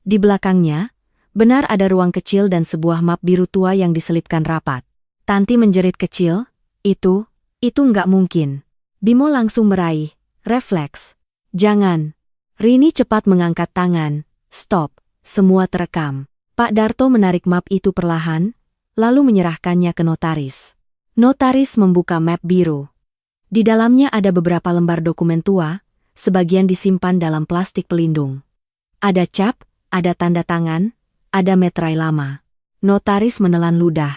Di belakangnya, benar ada ruang kecil dan sebuah map biru tua yang diselipkan rapat. Tanti menjerit kecil, Itu nggak mungkin." Bimo langsung meraih, refleks. "Jangan." Rini cepat mengangkat tangan. "Stop, semua terekam." Pak Darto menarik map itu perlahan, lalu menyerahkannya ke notaris. Notaris membuka map biru. Di dalamnya ada beberapa lembar dokumen tua, sebagian disimpan dalam plastik pelindung. Ada cap, ada tanda tangan, ada meterai lama. Notaris menelan ludah.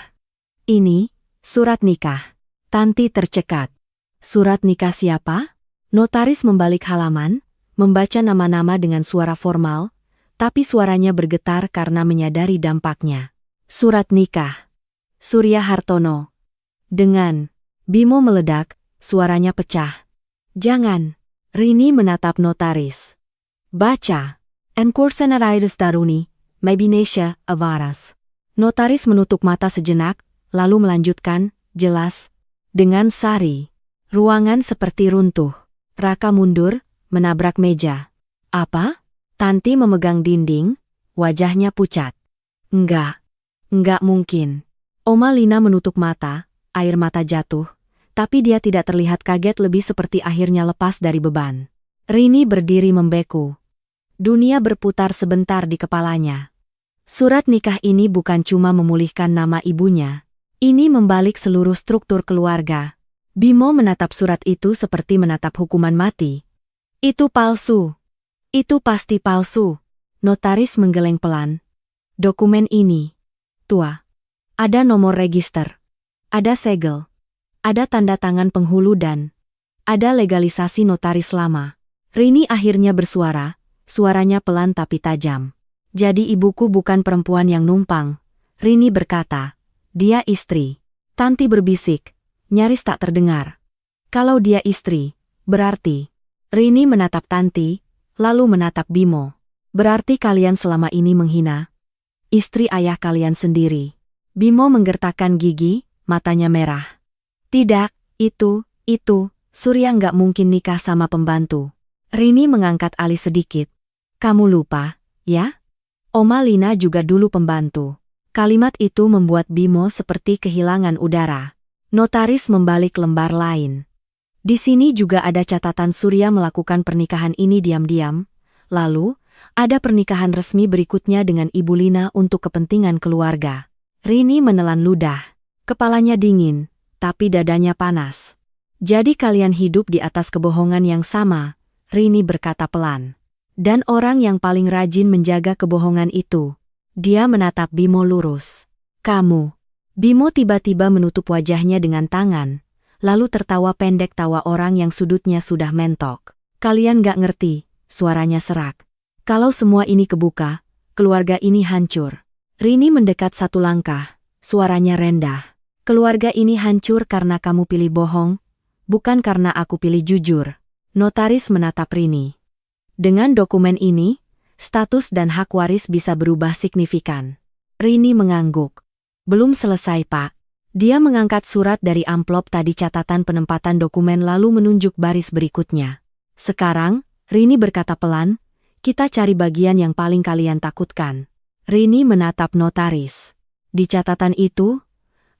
"Ini, surat nikah." Tanti tercekat. "Surat nikah siapa?" Notaris membalik halaman, membaca nama-nama dengan suara formal, tapi suaranya bergetar karena menyadari dampaknya. "Surat nikah. Surya Hartono." Dengan Bimo meledak, suaranya pecah. "Jangan." Rini menatap notaris. "Baca. Enkursenarides Daruni, Mabinesha, Avaras." Notaris menutup mata sejenak, lalu melanjutkan, jelas, dengan sari. Ruangan seperti runtuh. Raka mundur, menabrak meja. "Apa?" Tanti memegang dinding, wajahnya pucat. Enggak mungkin." Omalina menutup mata, air mata jatuh, tapi dia tidak terlihat kaget, lebih seperti akhirnya lepas dari beban. Rini berdiri membeku. Dunia berputar sebentar di kepalanya. Surat nikah ini bukan cuma memulihkan nama ibunya. Ini membalik seluruh struktur keluarga. Bimo menatap surat itu seperti menatap hukuman mati. "Itu palsu. Itu pasti palsu." Notaris menggeleng pelan. "Dokumen ini tua. Ada nomor register. Ada segel. Ada tanda tangan penghulu dan ada legalisasi notaris lama." Rini akhirnya bersuara, suaranya pelan tapi tajam. "Jadi ibuku bukan perempuan yang numpang." Rini berkata. "Dia istri." Tanti berbisik, nyaris tak terdengar. "Kalau dia istri, berarti..." Rini menatap Tanti, lalu menatap Bimo. "Berarti kalian selama ini menghina istri ayah kalian sendiri." Bimo menggertakkan gigi, matanya merah. "Tidak, itu, Surya nggak mungkin nikah sama pembantu." Rini mengangkat alis sedikit. "Kamu lupa, ya? Omalina juga dulu pembantu." Kalimat itu membuat Bimo seperti kehilangan udara. Notaris membalik lembar lain. Di sini juga ada catatan Surya melakukan pernikahan ini diam-diam, lalu ada pernikahan resmi berikutnya dengan Ibu Lina untuk kepentingan keluarga. Rini menelan ludah. Kepalanya dingin, tapi dadanya panas. "Jadi kalian hidup di atas kebohongan yang sama," Rini berkata pelan. "Dan orang yang paling rajin menjaga kebohongan itu." Dia menatap Bimo lurus. "Kamu." Bimo tiba-tiba menutup wajahnya dengan tangan, lalu tertawa pendek, tawa orang yang sudutnya sudah mentok. "Kalian gak ngerti," suaranya serak. "Kalau semua ini kebuka, keluarga ini hancur." Rini mendekat satu langkah, suaranya rendah. "Keluarga ini hancur karena kamu pilih bohong, bukan karena aku pilih jujur." Notaris menatap Rini. Dengan dokumen ini, status dan hak waris bisa berubah signifikan. Rini mengangguk. Belum selesai, Pak. Dia mengangkat surat dari amplop tadi catatan penempatan dokumen lalu menunjuk baris berikutnya. Sekarang, Rini berkata pelan, kita cari bagian yang paling kalian takutkan. Rini menatap notaris. Di catatan itu,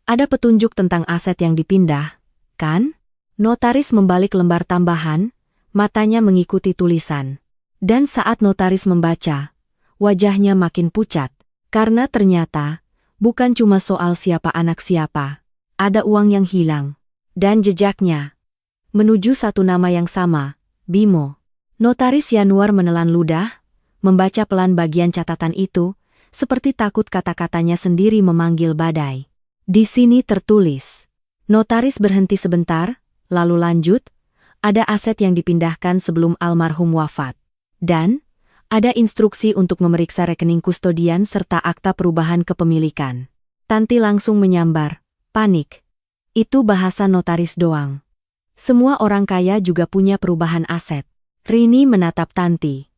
ada petunjuk tentang aset yang dipindah, kan? Notaris membalik lembar tambahan, matanya mengikuti tulisan. Dan saat notaris membaca, wajahnya makin pucat. Karena ternyata, bukan cuma soal siapa anak siapa. Ada uang yang hilang. Dan jejaknya. Menuju satu nama yang sama, Bimo. Notaris Yanuar menelan ludah, membaca pelan bagian catatan itu, seperti takut kata-katanya sendiri memanggil badai. Di sini tertulis. Notaris berhenti sebentar, lalu lanjut, ada aset yang dipindahkan sebelum almarhum wafat. Dan, ada instruksi untuk memeriksa rekening kustodian serta akta perubahan kepemilikan. Tanti langsung menyambar, panik. Itu bahasa notaris doang. Semua orang kaya juga punya perubahan aset. Rini menatap Tanti.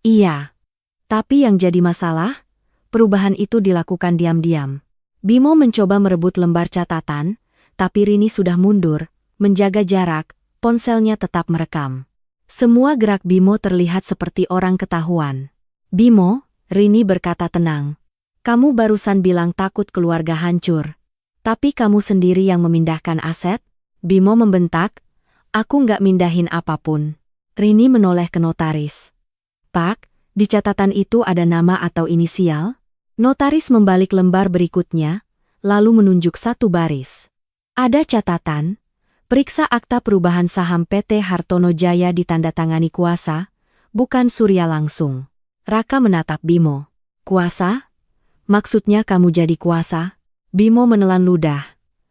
Iya. Tapi yang jadi masalah, perubahan itu dilakukan diam-diam. Bimo mencoba merebut lembar catatan, tapi Rini sudah mundur, menjaga jarak, ponselnya tetap merekam. Semua gerak Bimo terlihat seperti orang ketahuan. Bimo, Rini berkata tenang. Kamu barusan bilang takut keluarga hancur. Tapi kamu sendiri yang memindahkan aset? Bimo membentak. Aku nggak mindahin apapun. Rini menoleh ke notaris. Pak, di catatan itu ada nama atau inisial? Notaris membalik lembar berikutnya, lalu menunjuk satu baris. Ada catatan. Periksa akta perubahan saham PT Hartono Jaya ditandatangani kuasa, bukan Surya langsung. Raka menatap Bimo. Kuasa? Maksudnya kamu jadi kuasa? Bimo menelan ludah.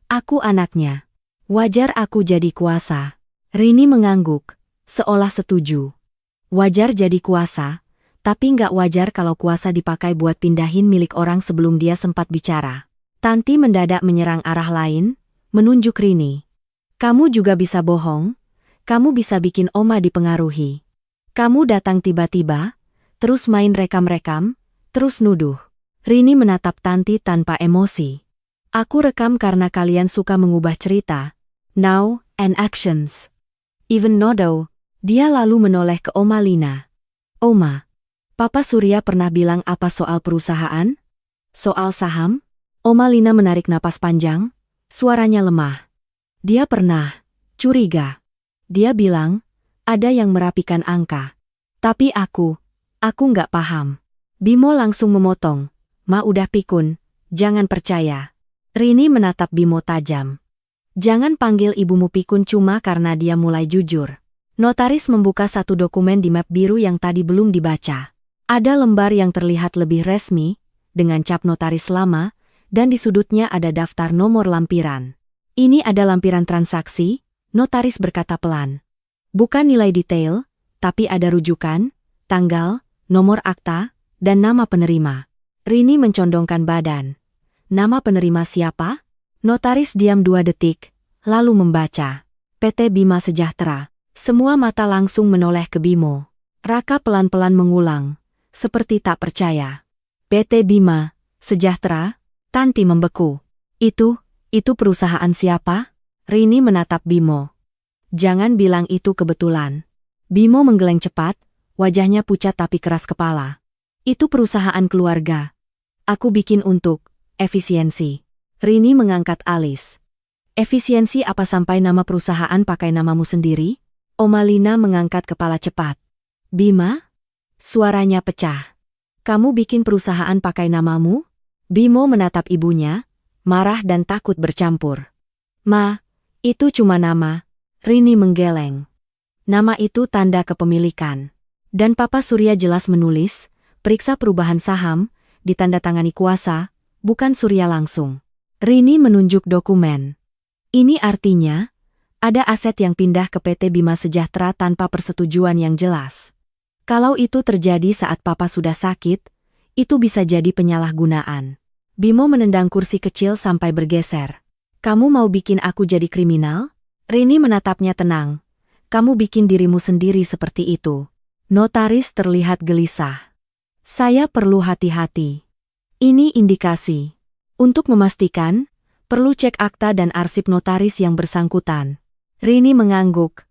Aku anaknya. Wajar aku jadi kuasa. Rini mengangguk, seolah setuju. Wajar jadi kuasa, tapi nggak wajar kalau kuasa dipakai buat pindahin milik orang sebelum dia sempat bicara. Tanti mendadak menyerang arah lain, menunjuk Rini. Kamu juga bisa bohong, kamu bisa bikin Oma dipengaruhi. Kamu datang tiba-tiba, terus main rekam-rekam, terus nuduh. Rini menatap Tanti tanpa emosi. Aku rekam karena kalian suka mengubah cerita. Now, and actions. Even Nodo, dia lalu menoleh ke Oma Lina. Oma, Papa Surya pernah bilang apa soal perusahaan? Soal saham? Oma Lina menarik napas panjang, suaranya lemah. Dia pernah curiga. Dia bilang, ada yang merapikan angka. Tapi aku nggak paham. Bimo langsung memotong. Ma udah pikun, jangan percaya. Rini menatap Bimo tajam. Jangan panggil ibumu pikun cuma karena dia mulai jujur. Notaris membuka satu dokumen di map biru yang tadi belum dibaca. Ada lembar yang terlihat lebih resmi, dengan cap notaris lama, dan di sudutnya ada daftar nomor lampiran. Ini ada lampiran transaksi, notaris berkata pelan. Bukan nilai detail, tapi ada rujukan, tanggal, nomor akta, dan nama penerima. Rini mencondongkan badan. Nama penerima siapa? Notaris diam 2 detik, lalu membaca. PT Bima Sejahtera. Semua mata langsung menoleh ke Bimo. Raka pelan-pelan mengulang, seperti tak percaya. PT Bima Sejahtera? Tanti membeku. Itu perusahaan siapa? Rini menatap Bimo. Jangan bilang itu kebetulan. Bimo menggeleng cepat, wajahnya pucat tapi keras kepala. Itu perusahaan keluarga. Aku bikin untuk efisiensi. Rini mengangkat alis. Efisiensi apa sampai nama perusahaan pakai namamu sendiri? Oma Lina mengangkat kepala cepat. Bima? Suaranya pecah. Kamu bikin perusahaan pakai namamu? Bimo menatap ibunya, marah dan takut bercampur. Ma, itu cuma nama. Rini menggeleng. Nama itu tanda kepemilikan. Dan Papa Surya jelas menulis, periksa perubahan saham, ditandatangani kuasa, bukan Surya langsung. Rini menunjuk dokumen. Ini artinya, ada aset yang pindah ke PT Bima Sejahtera tanpa persetujuan yang jelas. Kalau itu terjadi saat Papa sudah sakit, itu bisa jadi penyalahgunaan. Bimo menendang kursi kecil sampai bergeser. Kamu mau bikin aku jadi kriminal? Rini menatapnya tenang. Kamu bikin dirimu sendiri seperti itu. Notaris terlihat gelisah. Saya perlu hati-hati. Ini indikasi. Untuk memastikan, perlu cek akta dan arsip notaris yang bersangkutan. Rini mengangguk.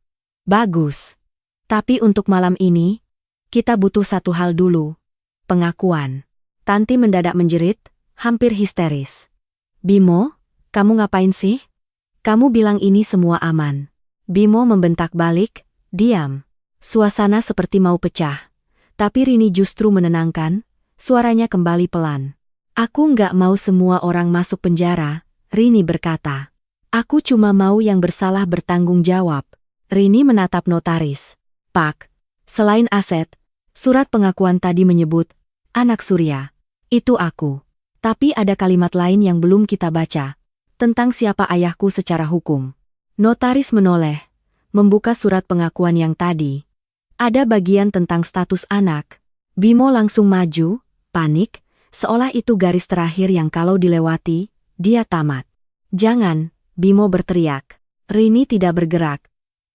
Bagus. Tapi untuk malam ini, kita butuh satu hal dulu. Pengakuan. Tanti mendadak menjerit, hampir histeris. Bimo, kamu ngapain sih? Kamu bilang ini semua aman. Bimo membentak balik, diam. Suasana seperti mau pecah. Tapi Rini justru menenangkan, suaranya kembali pelan. Aku nggak mau semua orang masuk penjara, Rini berkata. Aku cuma mau yang bersalah bertanggung jawab. Rini menatap notaris. Pak, selain aset, surat pengakuan tadi menyebut, anak Surya. Itu aku. Tapi ada kalimat lain yang belum kita baca. Tentang siapa ayahku secara hukum. Notaris menoleh, membuka surat pengakuan yang tadi. Ada bagian tentang status anak. Bimo langsung maju, panik, seolah itu garis terakhir yang kalau dilewati, dia tamat. Jangan, Bimo berteriak. Rini tidak bergerak.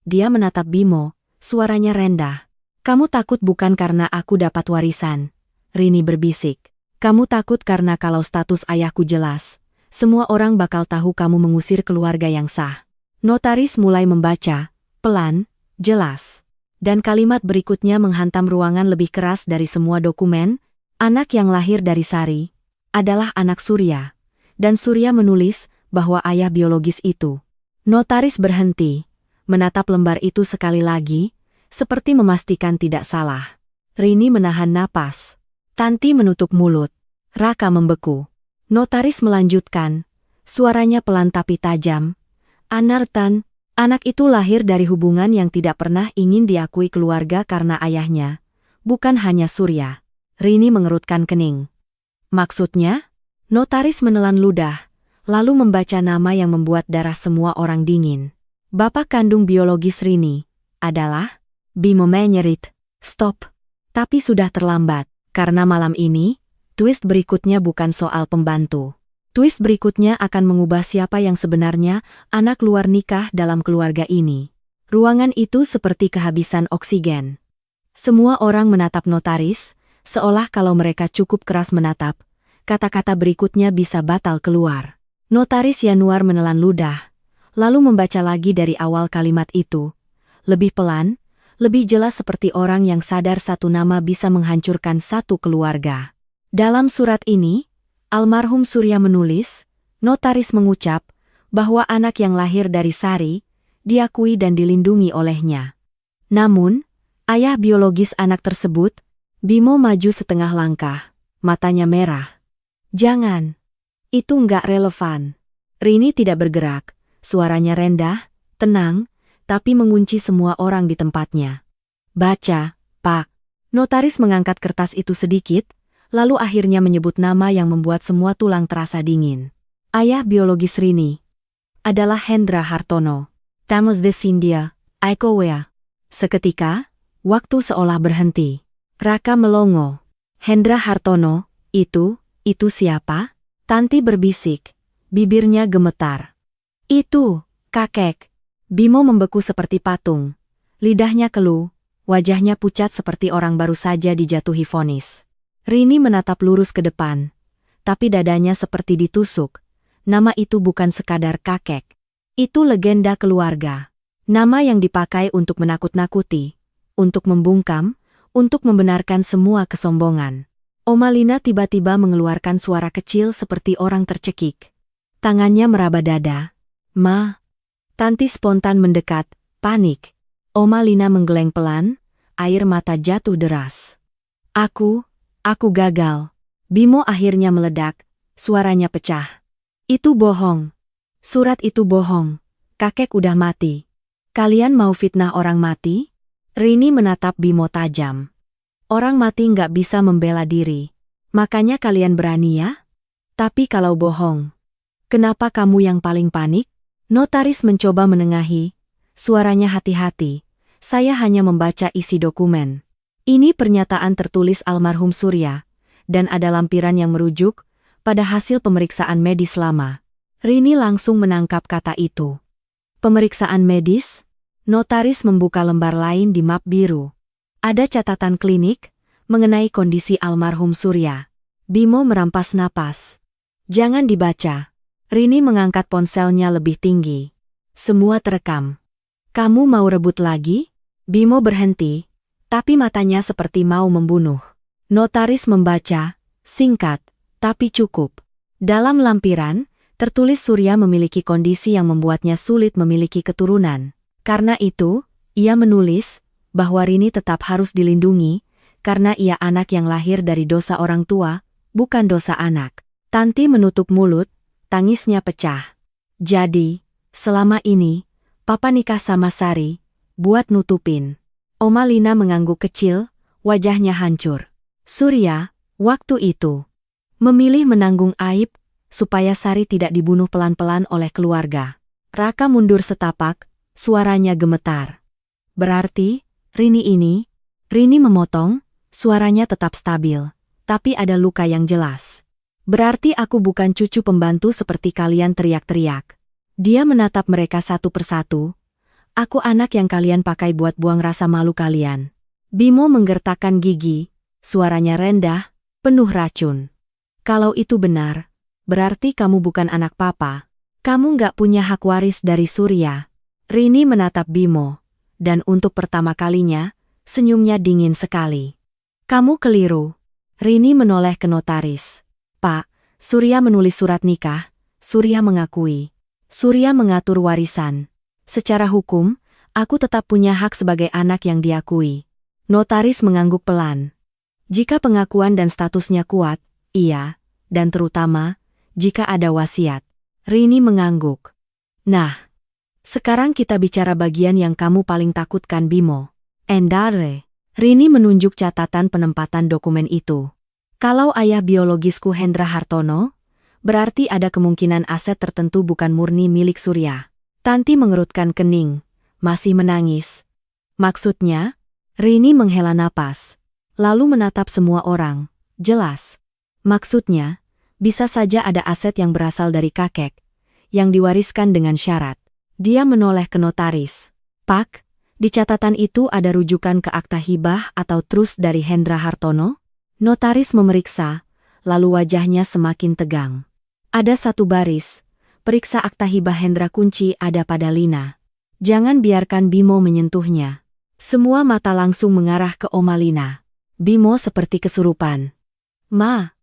Dia menatap Bimo, suaranya rendah. Kamu takut bukan karena aku dapat warisan. Rini berbisik. Kamu takut karena kalau status ayahku jelas, semua orang bakal tahu kamu mengusir keluarga yang sah. Notaris mulai membaca, pelan, jelas. Dan kalimat berikutnya menghantam ruangan lebih keras dari semua dokumen, anak yang lahir dari Sari adalah anak Surya. Dan Surya menulis bahwa ayah biologis itu. Notaris berhenti, menatap lembar itu sekali lagi, seperti memastikan tidak salah. Rini menahan napas. Tanti menutup mulut. Raka membeku. Notaris melanjutkan, suaranya pelan tapi tajam. Anartan, anak itu lahir dari hubungan yang tidak pernah ingin diakui keluarga karena ayahnya, bukan hanya Surya. Rini mengerutkan kening. Maksudnya? Notaris menelan ludah, lalu membaca nama yang membuat darah semua orang dingin. Bapak kandung biologis Rini adalah Bimo menyerit. Stop. Tapi sudah terlambat, karena malam ini, twist berikutnya bukan soal pembantu. Twist berikutnya akan mengubah siapa yang sebenarnya anak luar nikah dalam keluarga ini. Ruangan itu seperti kehabisan oksigen. Semua orang menatap notaris, seolah kalau mereka cukup keras menatap, kata-kata berikutnya bisa batal keluar. Notaris Yanuar menelan ludah, lalu membaca lagi dari awal kalimat itu. Lebih pelan, lebih jelas seperti orang yang sadar satu nama bisa menghancurkan satu keluarga. Dalam surat ini, almarhum Surya menulis, notaris mengucap, bahwa anak yang lahir dari Sari, diakui dan dilindungi olehnya. Namun, ayah biologis anak tersebut, Bimo maju setengah langkah, matanya merah. Jangan. Itu nggak relevan. Rini tidak bergerak, suaranya rendah, tenang, tapi mengunci semua orang di tempatnya. Baca, Pak. Notaris mengangkat kertas itu sedikit, lalu akhirnya menyebut nama yang membuat semua tulang terasa dingin. Ayah biologis Rini adalah Hendra Hartono. Tamus de Sindia, Aikowea. Seketika, waktu seolah berhenti. Raka melongo. Hendra Hartono, itu siapa? Tanti berbisik, bibirnya gemetar. Itu, kakek. Bimo membeku seperti patung. Lidahnya keluh, wajahnya pucat seperti orang baru saja dijatuhi vonis. Rini menatap lurus ke depan, tapi dadanya seperti ditusuk. Nama itu bukan sekadar kakek. Itu legenda keluarga. Nama yang dipakai untuk menakut-nakuti, untuk membungkam, untuk membenarkan semua kesombongan. Oma Lina tiba-tiba mengeluarkan suara kecil seperti orang tercekik. Tangannya meraba dada. Ma. Tanti spontan mendekat, panik. Oma Lina menggeleng pelan, air mata jatuh deras. Aku gagal. Bimo akhirnya meledak, suaranya pecah. Itu bohong. Surat itu bohong. Kakek udah mati. Kalian mau fitnah orang mati? Rini menatap Bimo tajam. Orang mati nggak bisa membela diri. Makanya kalian berani ya? Tapi kalau bohong, kenapa kamu yang paling panik? Notaris mencoba menengahi. Suaranya hati-hati. Saya hanya membaca isi dokumen. Ini pernyataan tertulis almarhum Surya, dan ada lampiran yang merujuk pada hasil pemeriksaan medis lama. Rini langsung menangkap kata itu. Pemeriksaan medis? Notaris membuka lembar lain di map biru. Ada catatan klinik mengenai kondisi almarhum Surya. Bimo merampas napas. Jangan dibaca. Rini mengangkat ponselnya lebih tinggi. Semua terekam. Kamu mau rebut lagi? Bimo berhenti, tapi matanya seperti mau membunuh. Notaris membaca, singkat, tapi cukup. Dalam lampiran, tertulis Surya memiliki kondisi yang membuatnya sulit memiliki keturunan. Karena itu, ia menulis bahwa Rini tetap harus dilindungi, karena ia anak yang lahir dari dosa orang tua, bukan dosa anak. Tanti menutup mulut, tangisnya pecah. Jadi, selama ini, Papa nikah sama Sari, buat nutupin. Oma Lina mengangguk kecil, wajahnya hancur. Surya, waktu itu, memilih menanggung aib, supaya Sari tidak dibunuh pelan-pelan oleh keluarga. Raka mundur setapak, suaranya gemetar. Berarti, Rini memotong, suaranya tetap stabil, tapi ada luka yang jelas. Berarti aku bukan cucu pembantu seperti kalian teriak-teriak. Dia menatap mereka satu persatu. Aku anak yang kalian pakai buat buang rasa malu kalian. Bimo menggertakkan gigi, suaranya rendah, penuh racun. Kalau itu benar, berarti kamu bukan anak papa. Kamu nggak punya hak waris dari Surya. Rini menatap Bimo, dan untuk pertama kalinya, senyumnya dingin sekali. Kamu keliru. Rini menoleh ke notaris. Pak, Surya menulis surat nikah, Surya mengakui. Surya mengatur warisan. Secara hukum, aku tetap punya hak sebagai anak yang diakui. Notaris mengangguk pelan. Jika pengakuan dan statusnya kuat, iya, dan terutama, jika ada wasiat. Rini mengangguk. Nah, sekarang kita bicara bagian yang kamu paling takutkan, Bimo. Endare. Rini menunjuk catatan penempatan dokumen itu. Kalau ayah biologisku Hendra Hartono, berarti ada kemungkinan aset tertentu bukan murni milik Surya. Tanti mengerutkan kening, masih menangis. Maksudnya, Rini menghela napas, lalu menatap semua orang. Jelas. Maksudnya, bisa saja ada aset yang berasal dari kakek, yang diwariskan dengan syarat. Dia menoleh ke notaris. Pak, di catatan itu ada rujukan ke akta hibah atau trust dari Hendra Hartono? Notaris memeriksa, lalu wajahnya semakin tegang. Ada satu baris, periksa akta hibah Hendra kunci ada pada Lina. Jangan biarkan Bimo menyentuhnya. Semua mata langsung mengarah ke Oma Lina. Bimo seperti kesurupan. Ma,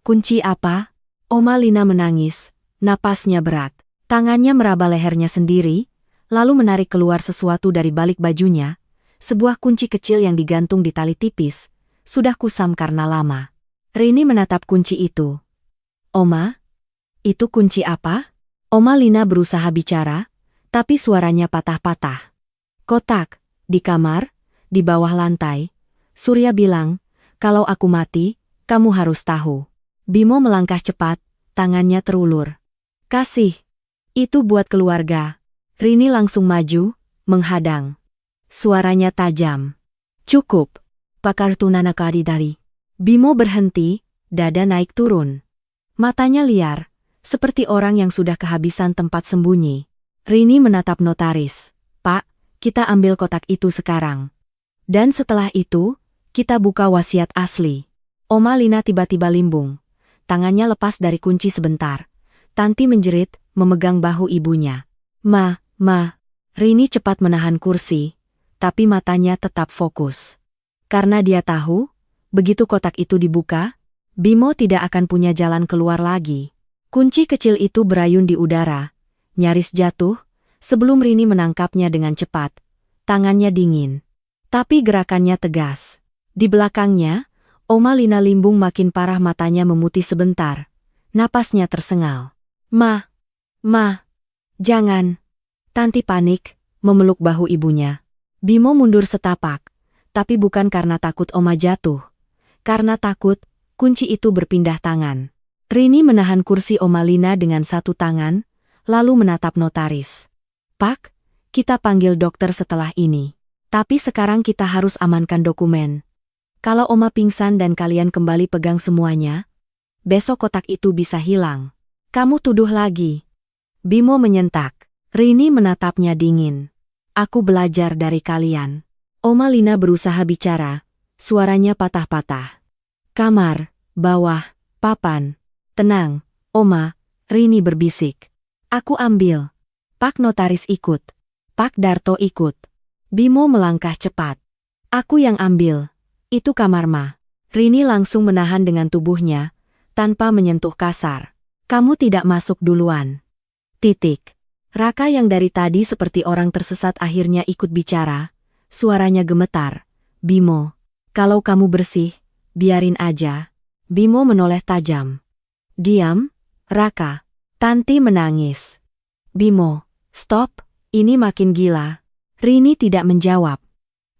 kunci apa? Oma Lina menangis, napasnya berat. Tangannya meraba lehernya sendiri, lalu menarik keluar sesuatu dari balik bajunya, sebuah kunci kecil yang digantung di tali tipis, sudah kusam karena lama. Rini menatap kunci itu. Oma, itu kunci apa? Oma Lina berusaha bicara, tapi suaranya patah-patah. Kotak, di kamar, di bawah lantai. Surya bilang, kalau aku mati, kamu harus tahu. Bimo melangkah cepat, tangannya terulur. Kasih, itu buat keluarga. Rini langsung maju, menghadang. Suaranya tajam. Cukup. Pakar tunana dari. Bimo berhenti, dada naik turun. Matanya liar, seperti orang yang sudah kehabisan tempat sembunyi. Rini menatap notaris. Pak, kita ambil kotak itu sekarang. Dan setelah itu, kita buka wasiat asli. Oma Lina tiba-tiba limbung. Tangannya lepas dari kunci sebentar. Tanti menjerit, memegang bahu ibunya. Ma. Rini cepat menahan kursi, tapi matanya tetap fokus. Karena dia tahu, begitu kotak itu dibuka, Bimo tidak akan punya jalan keluar lagi. Kunci kecil itu berayun di udara, nyaris jatuh, sebelum Rini menangkapnya dengan cepat. Tangannya dingin, tapi gerakannya tegas. Di belakangnya, Oma Lina limbung makin parah, matanya memutih sebentar. Napasnya tersengal. Ma, jangan. Tanti panik, memeluk bahu ibunya. Bimo mundur setapak, tapi bukan karena takut Oma jatuh. Karena takut, kunci itu berpindah tangan. Rini menahan kursi Oma Lina dengan satu tangan, lalu menatap notaris. Pak, kita panggil dokter setelah ini. Tapi sekarang kita harus amankan dokumen. Kalau Oma pingsan dan kalian kembali pegang semuanya, besok kotak itu bisa hilang. Kamu tuduh lagi. Bimo menyentak. Rini menatapnya dingin. Aku belajar dari kalian. Oma Lina berusaha bicara, suaranya patah-patah. Kamar, bawah, papan. Tenang, Oma, Rini berbisik. Aku ambil. Pak Notaris ikut. Pak Darto ikut. Bimo melangkah cepat. Aku yang ambil. Itu kamar Ma. Rini langsung menahan dengan tubuhnya, tanpa menyentuh kasar. Kamu tidak masuk duluan. Titik. Raka yang dari tadi seperti orang tersesat akhirnya ikut bicara. Suaranya gemetar. Bimo, kalau kamu bersih, biarin aja. Bimo menoleh tajam. Diam, Raka. Tanti menangis. Bimo, stop, ini makin gila. Rini tidak menjawab.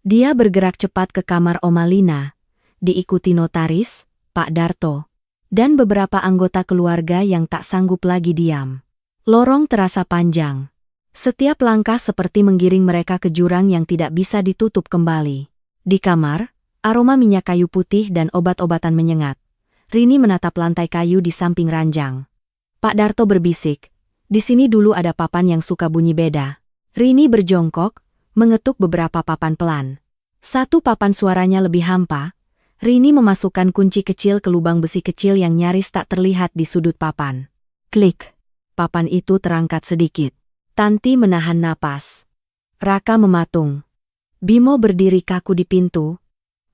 Dia bergerak cepat ke kamar Oma Lina, diikuti notaris, Pak Darto, dan beberapa anggota keluarga yang tak sanggup lagi diam. Lorong terasa panjang. Setiap langkah seperti menggiring mereka ke jurang yang tidak bisa ditutup kembali. Di kamar, aroma minyak kayu putih dan obat-obatan menyengat. Rini menatap lantai kayu di samping ranjang. Pak Darto berbisik, di sini dulu ada papan yang suka bunyi beda. Rini berjongkok, mengetuk beberapa papan pelan. Satu papan suaranya lebih hampa. Rini memasukkan kunci kecil ke lubang besi kecil yang nyaris tak terlihat di sudut papan. Klik. Papan itu terangkat sedikit. Tanti menahan napas. Raka mematung. Bimo berdiri kaku di pintu.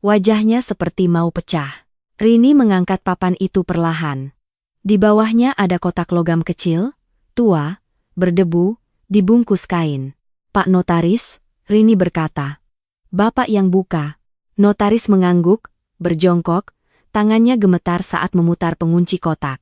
Wajahnya seperti mau pecah. Rini mengangkat papan itu perlahan. Di bawahnya ada kotak logam kecil, tua, berdebu, dibungkus kain. Pak Notaris, Rini berkata. Bapak yang buka. Notaris mengangguk, berjongkok, tangannya gemetar saat memutar pengunci kotak.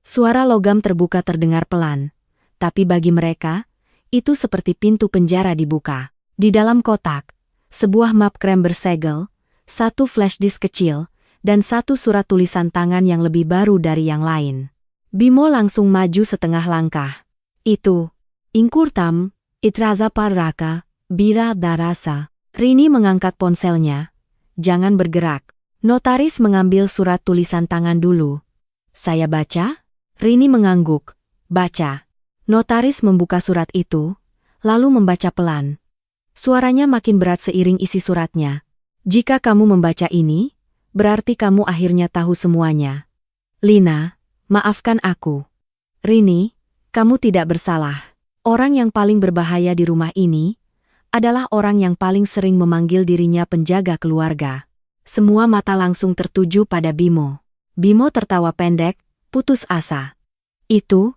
Suara logam terbuka terdengar pelan. Tapi bagi mereka, itu seperti pintu penjara dibuka. Di dalam kotak, sebuah map krem bersegel, satu flash disk kecil, dan satu surat tulisan tangan yang lebih baru dari yang lain. Bimo langsung maju setengah langkah. Itu. Ingkurtam, itraza parraka, bira darasa. Rini mengangkat ponselnya. Jangan bergerak. Notaris mengambil surat tulisan tangan dulu. Saya baca? Rini mengangguk. Baca. Notaris membuka surat itu, lalu membaca pelan. Suaranya makin berat seiring isi suratnya. Jika kamu membaca ini, berarti kamu akhirnya tahu semuanya. Lina, maafkan aku. Rini, kamu tidak bersalah. Orang yang paling berbahaya di rumah ini adalah orang yang paling sering memanggil dirinya penjaga keluarga. Semua mata langsung tertuju pada Bimo. Bimo tertawa pendek, putus asa. Itu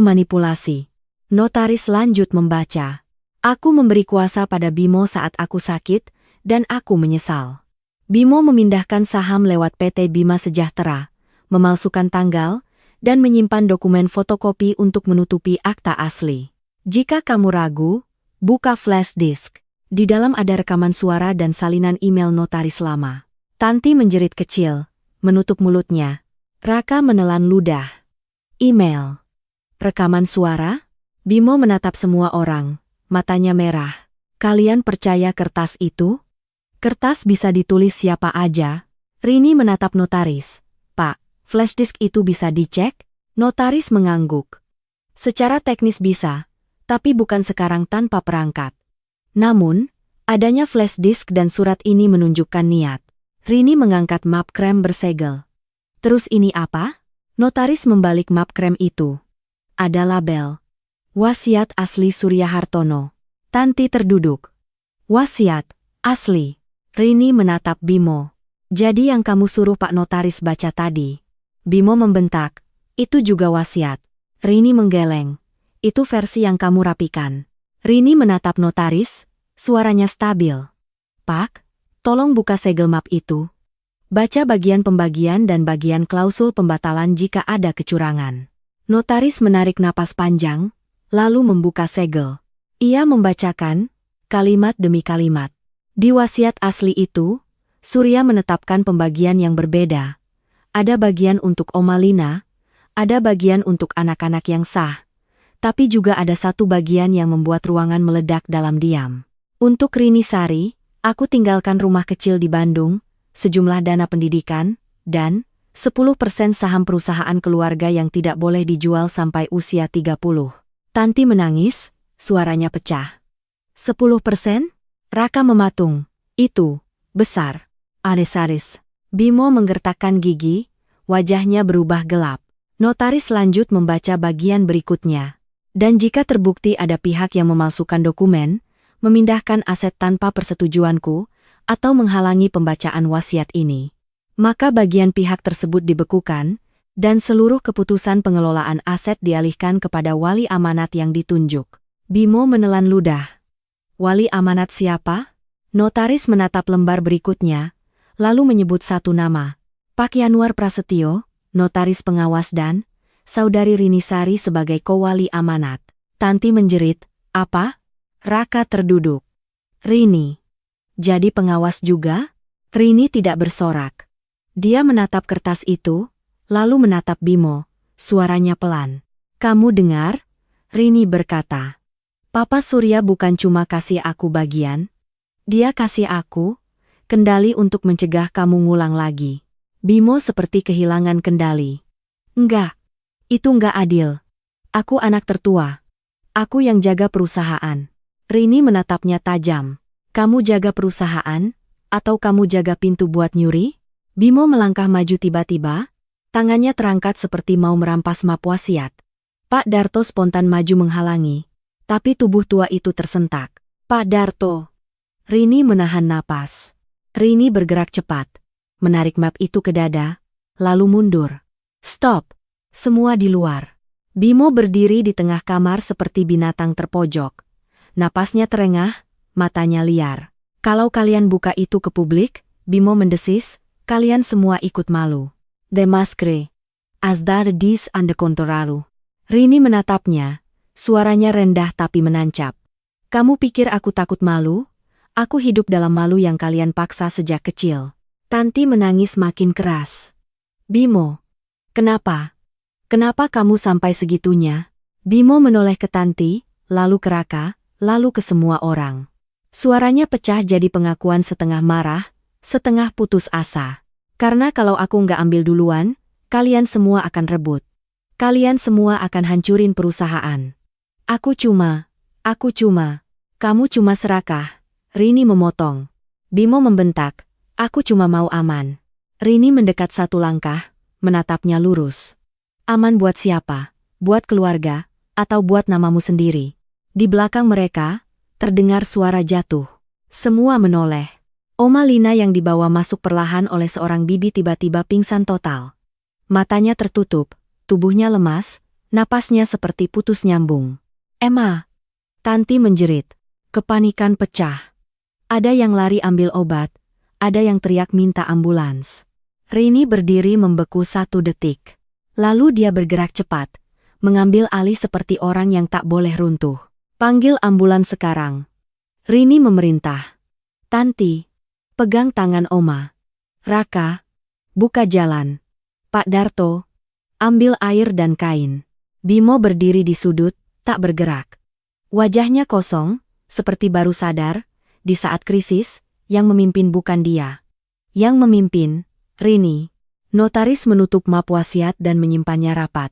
manipulasi. Notaris lanjut membaca. Aku memberi kuasa pada Bimo saat aku sakit, dan aku menyesal. Bimo memindahkan saham lewat PT Bima Sejahtera, memalsukan tanggal, dan menyimpan dokumen fotokopi untuk menutupi akta asli. Jika kamu ragu, buka flash disk. Di dalam ada rekaman suara dan salinan email notaris lama. Tanti menjerit kecil, menutup mulutnya. Raka menelan ludah. Email. Rekaman suara? Bimo menatap semua orang, matanya merah. Kalian percaya kertas itu? Kertas bisa ditulis siapa aja. Rini menatap notaris. Pak, flash disk itu bisa dicek? Notaris mengangguk. Secara teknis bisa, tapi bukan sekarang tanpa perangkat. Namun, adanya flash disk dan surat ini menunjukkan niat. Rini mengangkat map krem bersegel. Terus ini apa? Notaris membalik map krem itu. Ada label. Wasiat asli Surya Hartono. Tanti terduduk. Wasiat asli. Rini menatap Bimo. Jadi yang kamu suruh Pak Notaris baca tadi. Bimo membentak. Itu juga wasiat. Rini menggeleng. Itu versi yang kamu rapikan. Rini menatap notaris, suaranya stabil. Pak, tolong buka segel map itu. Baca bagian pembagian dan bagian klausul pembatalan jika ada kecurangan. Notaris menarik napas panjang, lalu membuka segel. Ia membacakan, kalimat demi kalimat. Di wasiat asli itu, Surya menetapkan pembagian yang berbeda. Ada bagian untuk Oma Lina, ada bagian untuk anak-anak yang sah, tapi juga ada satu bagian yang membuat ruangan meledak dalam diam. Untuk Rini Sari, aku tinggalkan rumah kecil di Bandung, sejumlah dana pendidikan, dan 10% saham perusahaan keluarga yang tidak boleh dijual sampai usia 30. Tanti menangis, suaranya pecah. 10%? Raka mematung. Itu, besar. Aris. Bimo menggertakkan gigi, wajahnya berubah gelap. Notaris lanjut membaca bagian berikutnya. Dan jika terbukti ada pihak yang memalsukan dokumen, memindahkan aset tanpa persetujuanku, atau menghalangi pembacaan wasiat ini, maka bagian pihak tersebut dibekukan, dan seluruh keputusan pengelolaan aset dialihkan kepada wali amanat yang ditunjuk. Bimo menelan ludah. Wali amanat siapa? Notaris menatap lembar berikutnya, lalu menyebut satu nama. Pak Yanuar Prasetyo, notaris pengawas dan Saudari Rinisari sebagai kowali amanat. Tanti menjerit, apa? Raka terduduk. Rini. Jadi pengawas juga? Rini tidak bersorak. Dia menatap kertas itu, lalu menatap Bimo, suaranya pelan. Kamu dengar? Rini berkata. Papa Surya bukan cuma kasih aku bagian. Dia kasih aku kendali untuk mencegah kamu ngulang lagi. Bimo seperti kehilangan kendali. Enggak. Itu enggak adil. Aku anak tertua. Aku yang jaga perusahaan. Rini menatapnya tajam. Kamu jaga perusahaan? Atau kamu jaga pintu buat nyuri? Bimo melangkah maju tiba-tiba. Tangannya terangkat seperti mau merampas map wasiat. Pak Darto spontan maju menghalangi. Tapi tubuh tua itu tersentak. Pak Darto. Rini menahan napas. Rini bergerak cepat. Menarik map itu ke dada, lalu mundur. Stop! Semua di luar. Bimo berdiri di tengah kamar seperti binatang terpojok. Napasnya terengah, matanya liar. Kalau kalian buka itu ke publik, Bimo mendesis, kalian semua ikut malu. Demaskre. Asdar dis ande kontoraru. Rini menatapnya, suaranya rendah tapi menancap. Kamu pikir aku takut malu? Aku hidup dalam malu yang kalian paksa sejak kecil. Tanti menangis makin keras. Bimo. Kenapa? Kenapa kamu sampai segitunya? Bimo menoleh ke Tanti, lalu ke Raka, lalu ke semua orang. Suaranya pecah jadi pengakuan setengah marah, setengah putus asa. Karena kalau aku nggak ambil duluan, kalian semua akan rebut. Kalian semua akan hancurin perusahaan. Kamu cuma serakah. Rini memotong. Bimo membentak. Aku cuma mau aman. Rini mendekat satu langkah, menatapnya lurus. Aman buat siapa? Buat keluarga, atau buat namamu sendiri? Di belakang mereka, terdengar suara jatuh. Semua menoleh. Oma Lina yang dibawa masuk perlahan oleh seorang bibi tiba-tiba pingsan total. Matanya tertutup, tubuhnya lemas, napasnya seperti putus nyambung. Emma! Tanti menjerit. Kepanikan pecah. Ada yang lari ambil obat. Ada yang teriak minta ambulans. Rini berdiri membeku 1 detik. Lalu dia bergerak cepat, mengambil alih seperti orang yang tak boleh runtuh. Panggil ambulans sekarang. Rini memerintah. Tanti, pegang tangan Oma. Raka, buka jalan. Pak Darto, ambil air dan kain. Bimo berdiri di sudut, tak bergerak. Wajahnya kosong, seperti baru sadar, di saat krisis, yang memimpin bukan dia. Yang memimpin, Rini. Notaris menutup map wasiat dan menyimpannya rapat.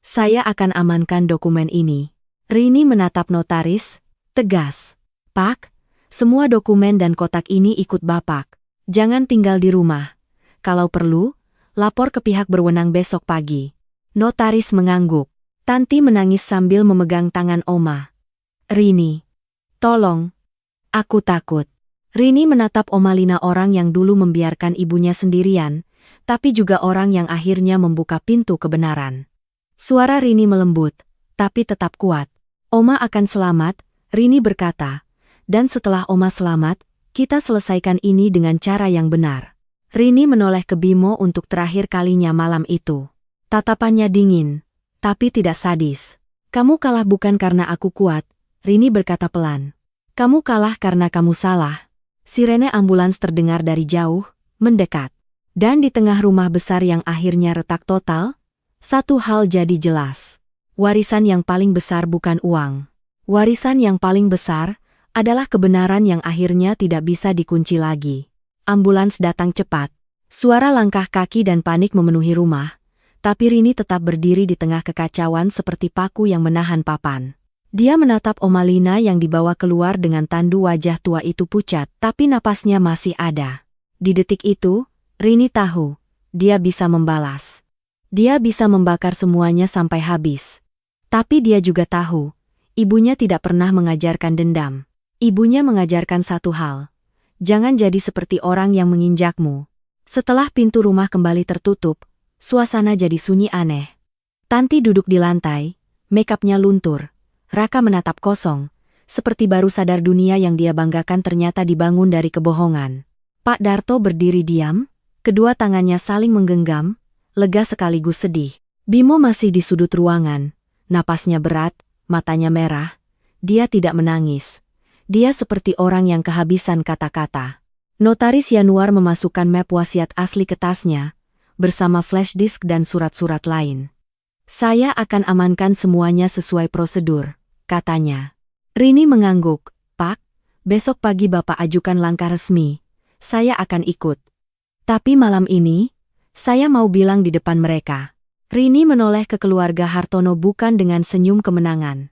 Saya akan amankan dokumen ini. Rini menatap notaris, tegas. Pak, semua dokumen dan kotak ini ikut Bapak. Jangan tinggal di rumah. Kalau perlu, lapor ke pihak berwenang besok pagi. Notaris mengangguk. Tanti menangis sambil memegang tangan Oma. Rini, tolong. Aku takut. Rini menatap Oma Lina, orang yang dulu membiarkan ibunya sendirian, tapi juga orang yang akhirnya membuka pintu kebenaran. Suara Rini melembut, tapi tetap kuat. Oma akan selamat, Rini berkata. Dan setelah Oma selamat, kita selesaikan ini dengan cara yang benar. Rini menoleh ke Bimo untuk terakhir kalinya malam itu. Tatapannya dingin, tapi tidak sadis. Kamu kalah bukan karena aku kuat, Rini berkata pelan. Kamu kalah karena kamu salah. Sirene ambulans terdengar dari jauh, mendekat. Dan di tengah rumah besar yang akhirnya retak total, satu hal jadi jelas. Warisan yang paling besar bukan uang. Warisan yang paling besar adalah kebenaran yang akhirnya tidak bisa dikunci lagi. Ambulans datang cepat. Suara langkah kaki dan panik memenuhi rumah. Tapi Rini tetap berdiri di tengah kekacauan seperti paku yang menahan papan. Dia menatap Omalina yang dibawa keluar dengan tandu wajah tua itu pucat, tapi napasnya masih ada. Di detik itu, Rini tahu, dia bisa membalas. Dia bisa membakar semuanya sampai habis. Tapi dia juga tahu, ibunya tidak pernah mengajarkan dendam. Ibunya mengajarkan satu hal. Jangan jadi seperti orang yang menginjakmu. Setelah pintu rumah kembali tertutup, suasana jadi sunyi aneh. Tanti duduk di lantai, makeupnya luntur. Raka menatap kosong, seperti baru sadar dunia yang dia banggakan ternyata dibangun dari kebohongan. Pak Darto berdiri diam, kedua tangannya saling menggenggam, lega sekaligus sedih. Bimo masih di sudut ruangan, napasnya berat, matanya merah. Dia tidak menangis. Dia seperti orang yang kehabisan kata-kata. Notaris Yanuar memasukkan map wasiat asli ke tasnya, bersama flash disk dan surat-surat lain. Saya akan amankan semuanya sesuai prosedur, katanya. Rini mengangguk, Pak, besok pagi Bapak ajukan langkah resmi. Saya akan ikut. Tapi malam ini, saya mau bilang di depan mereka. Rini menoleh ke keluarga Hartono bukan dengan senyum kemenangan.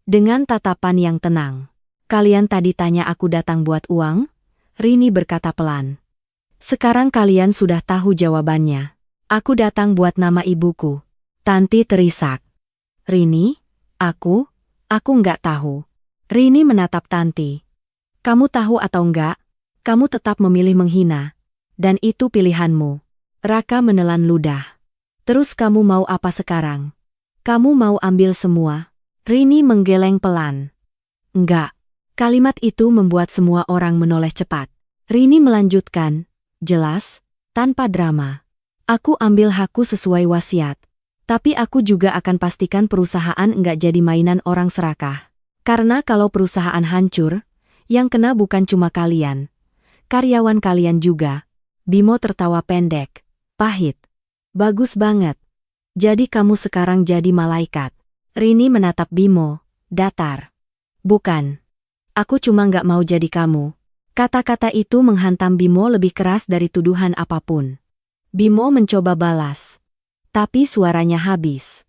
Dengan tatapan yang tenang. Kalian tadi tanya aku datang buat uang? Rini berkata pelan. Sekarang kalian sudah tahu jawabannya. Aku datang buat nama ibuku. Tanti terisak. Rini, aku nggak tahu. Rini menatap Tanti. Kamu tahu atau enggak, kamu tetap memilih menghina. Dan itu pilihanmu. Raka menelan ludah. Terus kamu mau apa sekarang? Kamu mau ambil semua? Rini menggeleng pelan. Enggak. Kalimat itu membuat semua orang menoleh cepat. Rini melanjutkan, jelas, tanpa drama. Aku ambil hakku sesuai wasiat. Tapi aku juga akan pastikan perusahaan enggak jadi mainan orang serakah. Karena kalau perusahaan hancur, yang kena bukan cuma kalian. Karyawan kalian juga. Bimo tertawa pendek. Pahit. Bagus banget. Jadi kamu sekarang jadi malaikat. Rini menatap Bimo, datar. Bukan. Aku cuma nggak mau jadi kamu. Kata-kata itu menghantam Bimo lebih keras dari tuduhan apapun. Bimo mencoba balas. Tapi suaranya habis.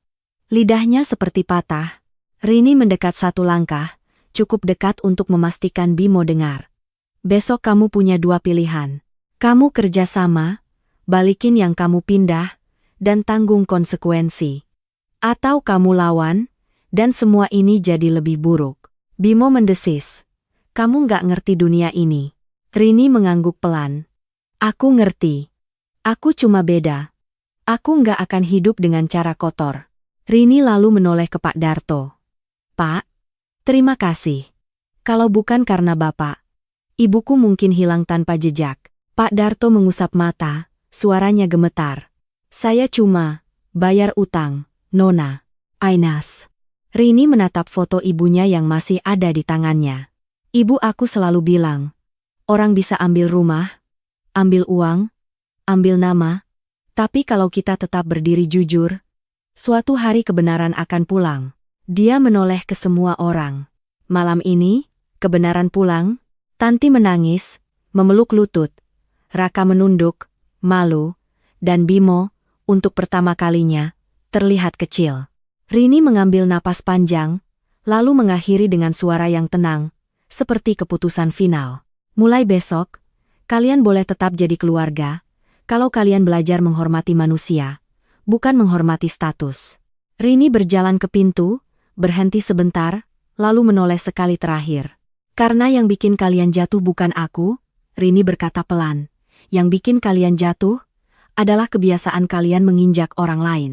Lidahnya seperti patah. Rini mendekat satu langkah, cukup dekat untuk memastikan Bimo dengar. Besok kamu punya dua pilihan. Kamu kerja sama, balikin yang kamu pindah, dan tanggung konsekuensi. Atau kamu lawan, dan semua ini jadi lebih buruk. Bimo mendesis. Kamu nggak ngerti dunia ini. Rini mengangguk pelan. Aku ngerti. Aku cuma beda. Aku nggak akan hidup dengan cara kotor. Rini lalu menoleh ke Pak Darto. Pak, terima kasih. Kalau bukan karena Bapak, ibuku mungkin hilang tanpa jejak. Pak Darto mengusap mata, suaranya gemetar. Saya cuma bayar utang, Nona. Ainas. Rini menatap foto ibunya yang masih ada di tangannya. Ibu aku selalu bilang, orang bisa ambil rumah, ambil uang, ambil nama, tapi kalau kita tetap berdiri jujur, suatu hari kebenaran akan pulang. Dia menoleh ke semua orang. Malam ini, kebenaran pulang. Tanti menangis, memeluk lutut. Raka menunduk, malu, dan Bimo, untuk pertama kalinya, terlihat kecil. Rini mengambil napas panjang, lalu mengakhiri dengan suara yang tenang, seperti keputusan final. Mulai besok, kalian boleh tetap jadi keluarga, kalau kalian belajar menghormati manusia, bukan menghormati status. Rini berjalan ke pintu, berhenti sebentar, lalu menoleh sekali terakhir. Karena yang bikin kalian jatuh bukan aku, Rini berkata pelan. Yang bikin kalian jatuh, adalah kebiasaan kalian menginjak orang lain.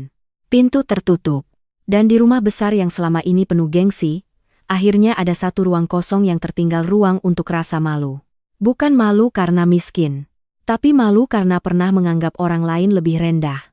Pintu tertutup. Dan di rumah besar yang selama ini penuh gengsi, akhirnya ada satu ruang kosong yang tertinggal ruang untuk rasa malu. Bukan malu karena miskin. Tapi malu karena pernah menganggap orang lain lebih rendah.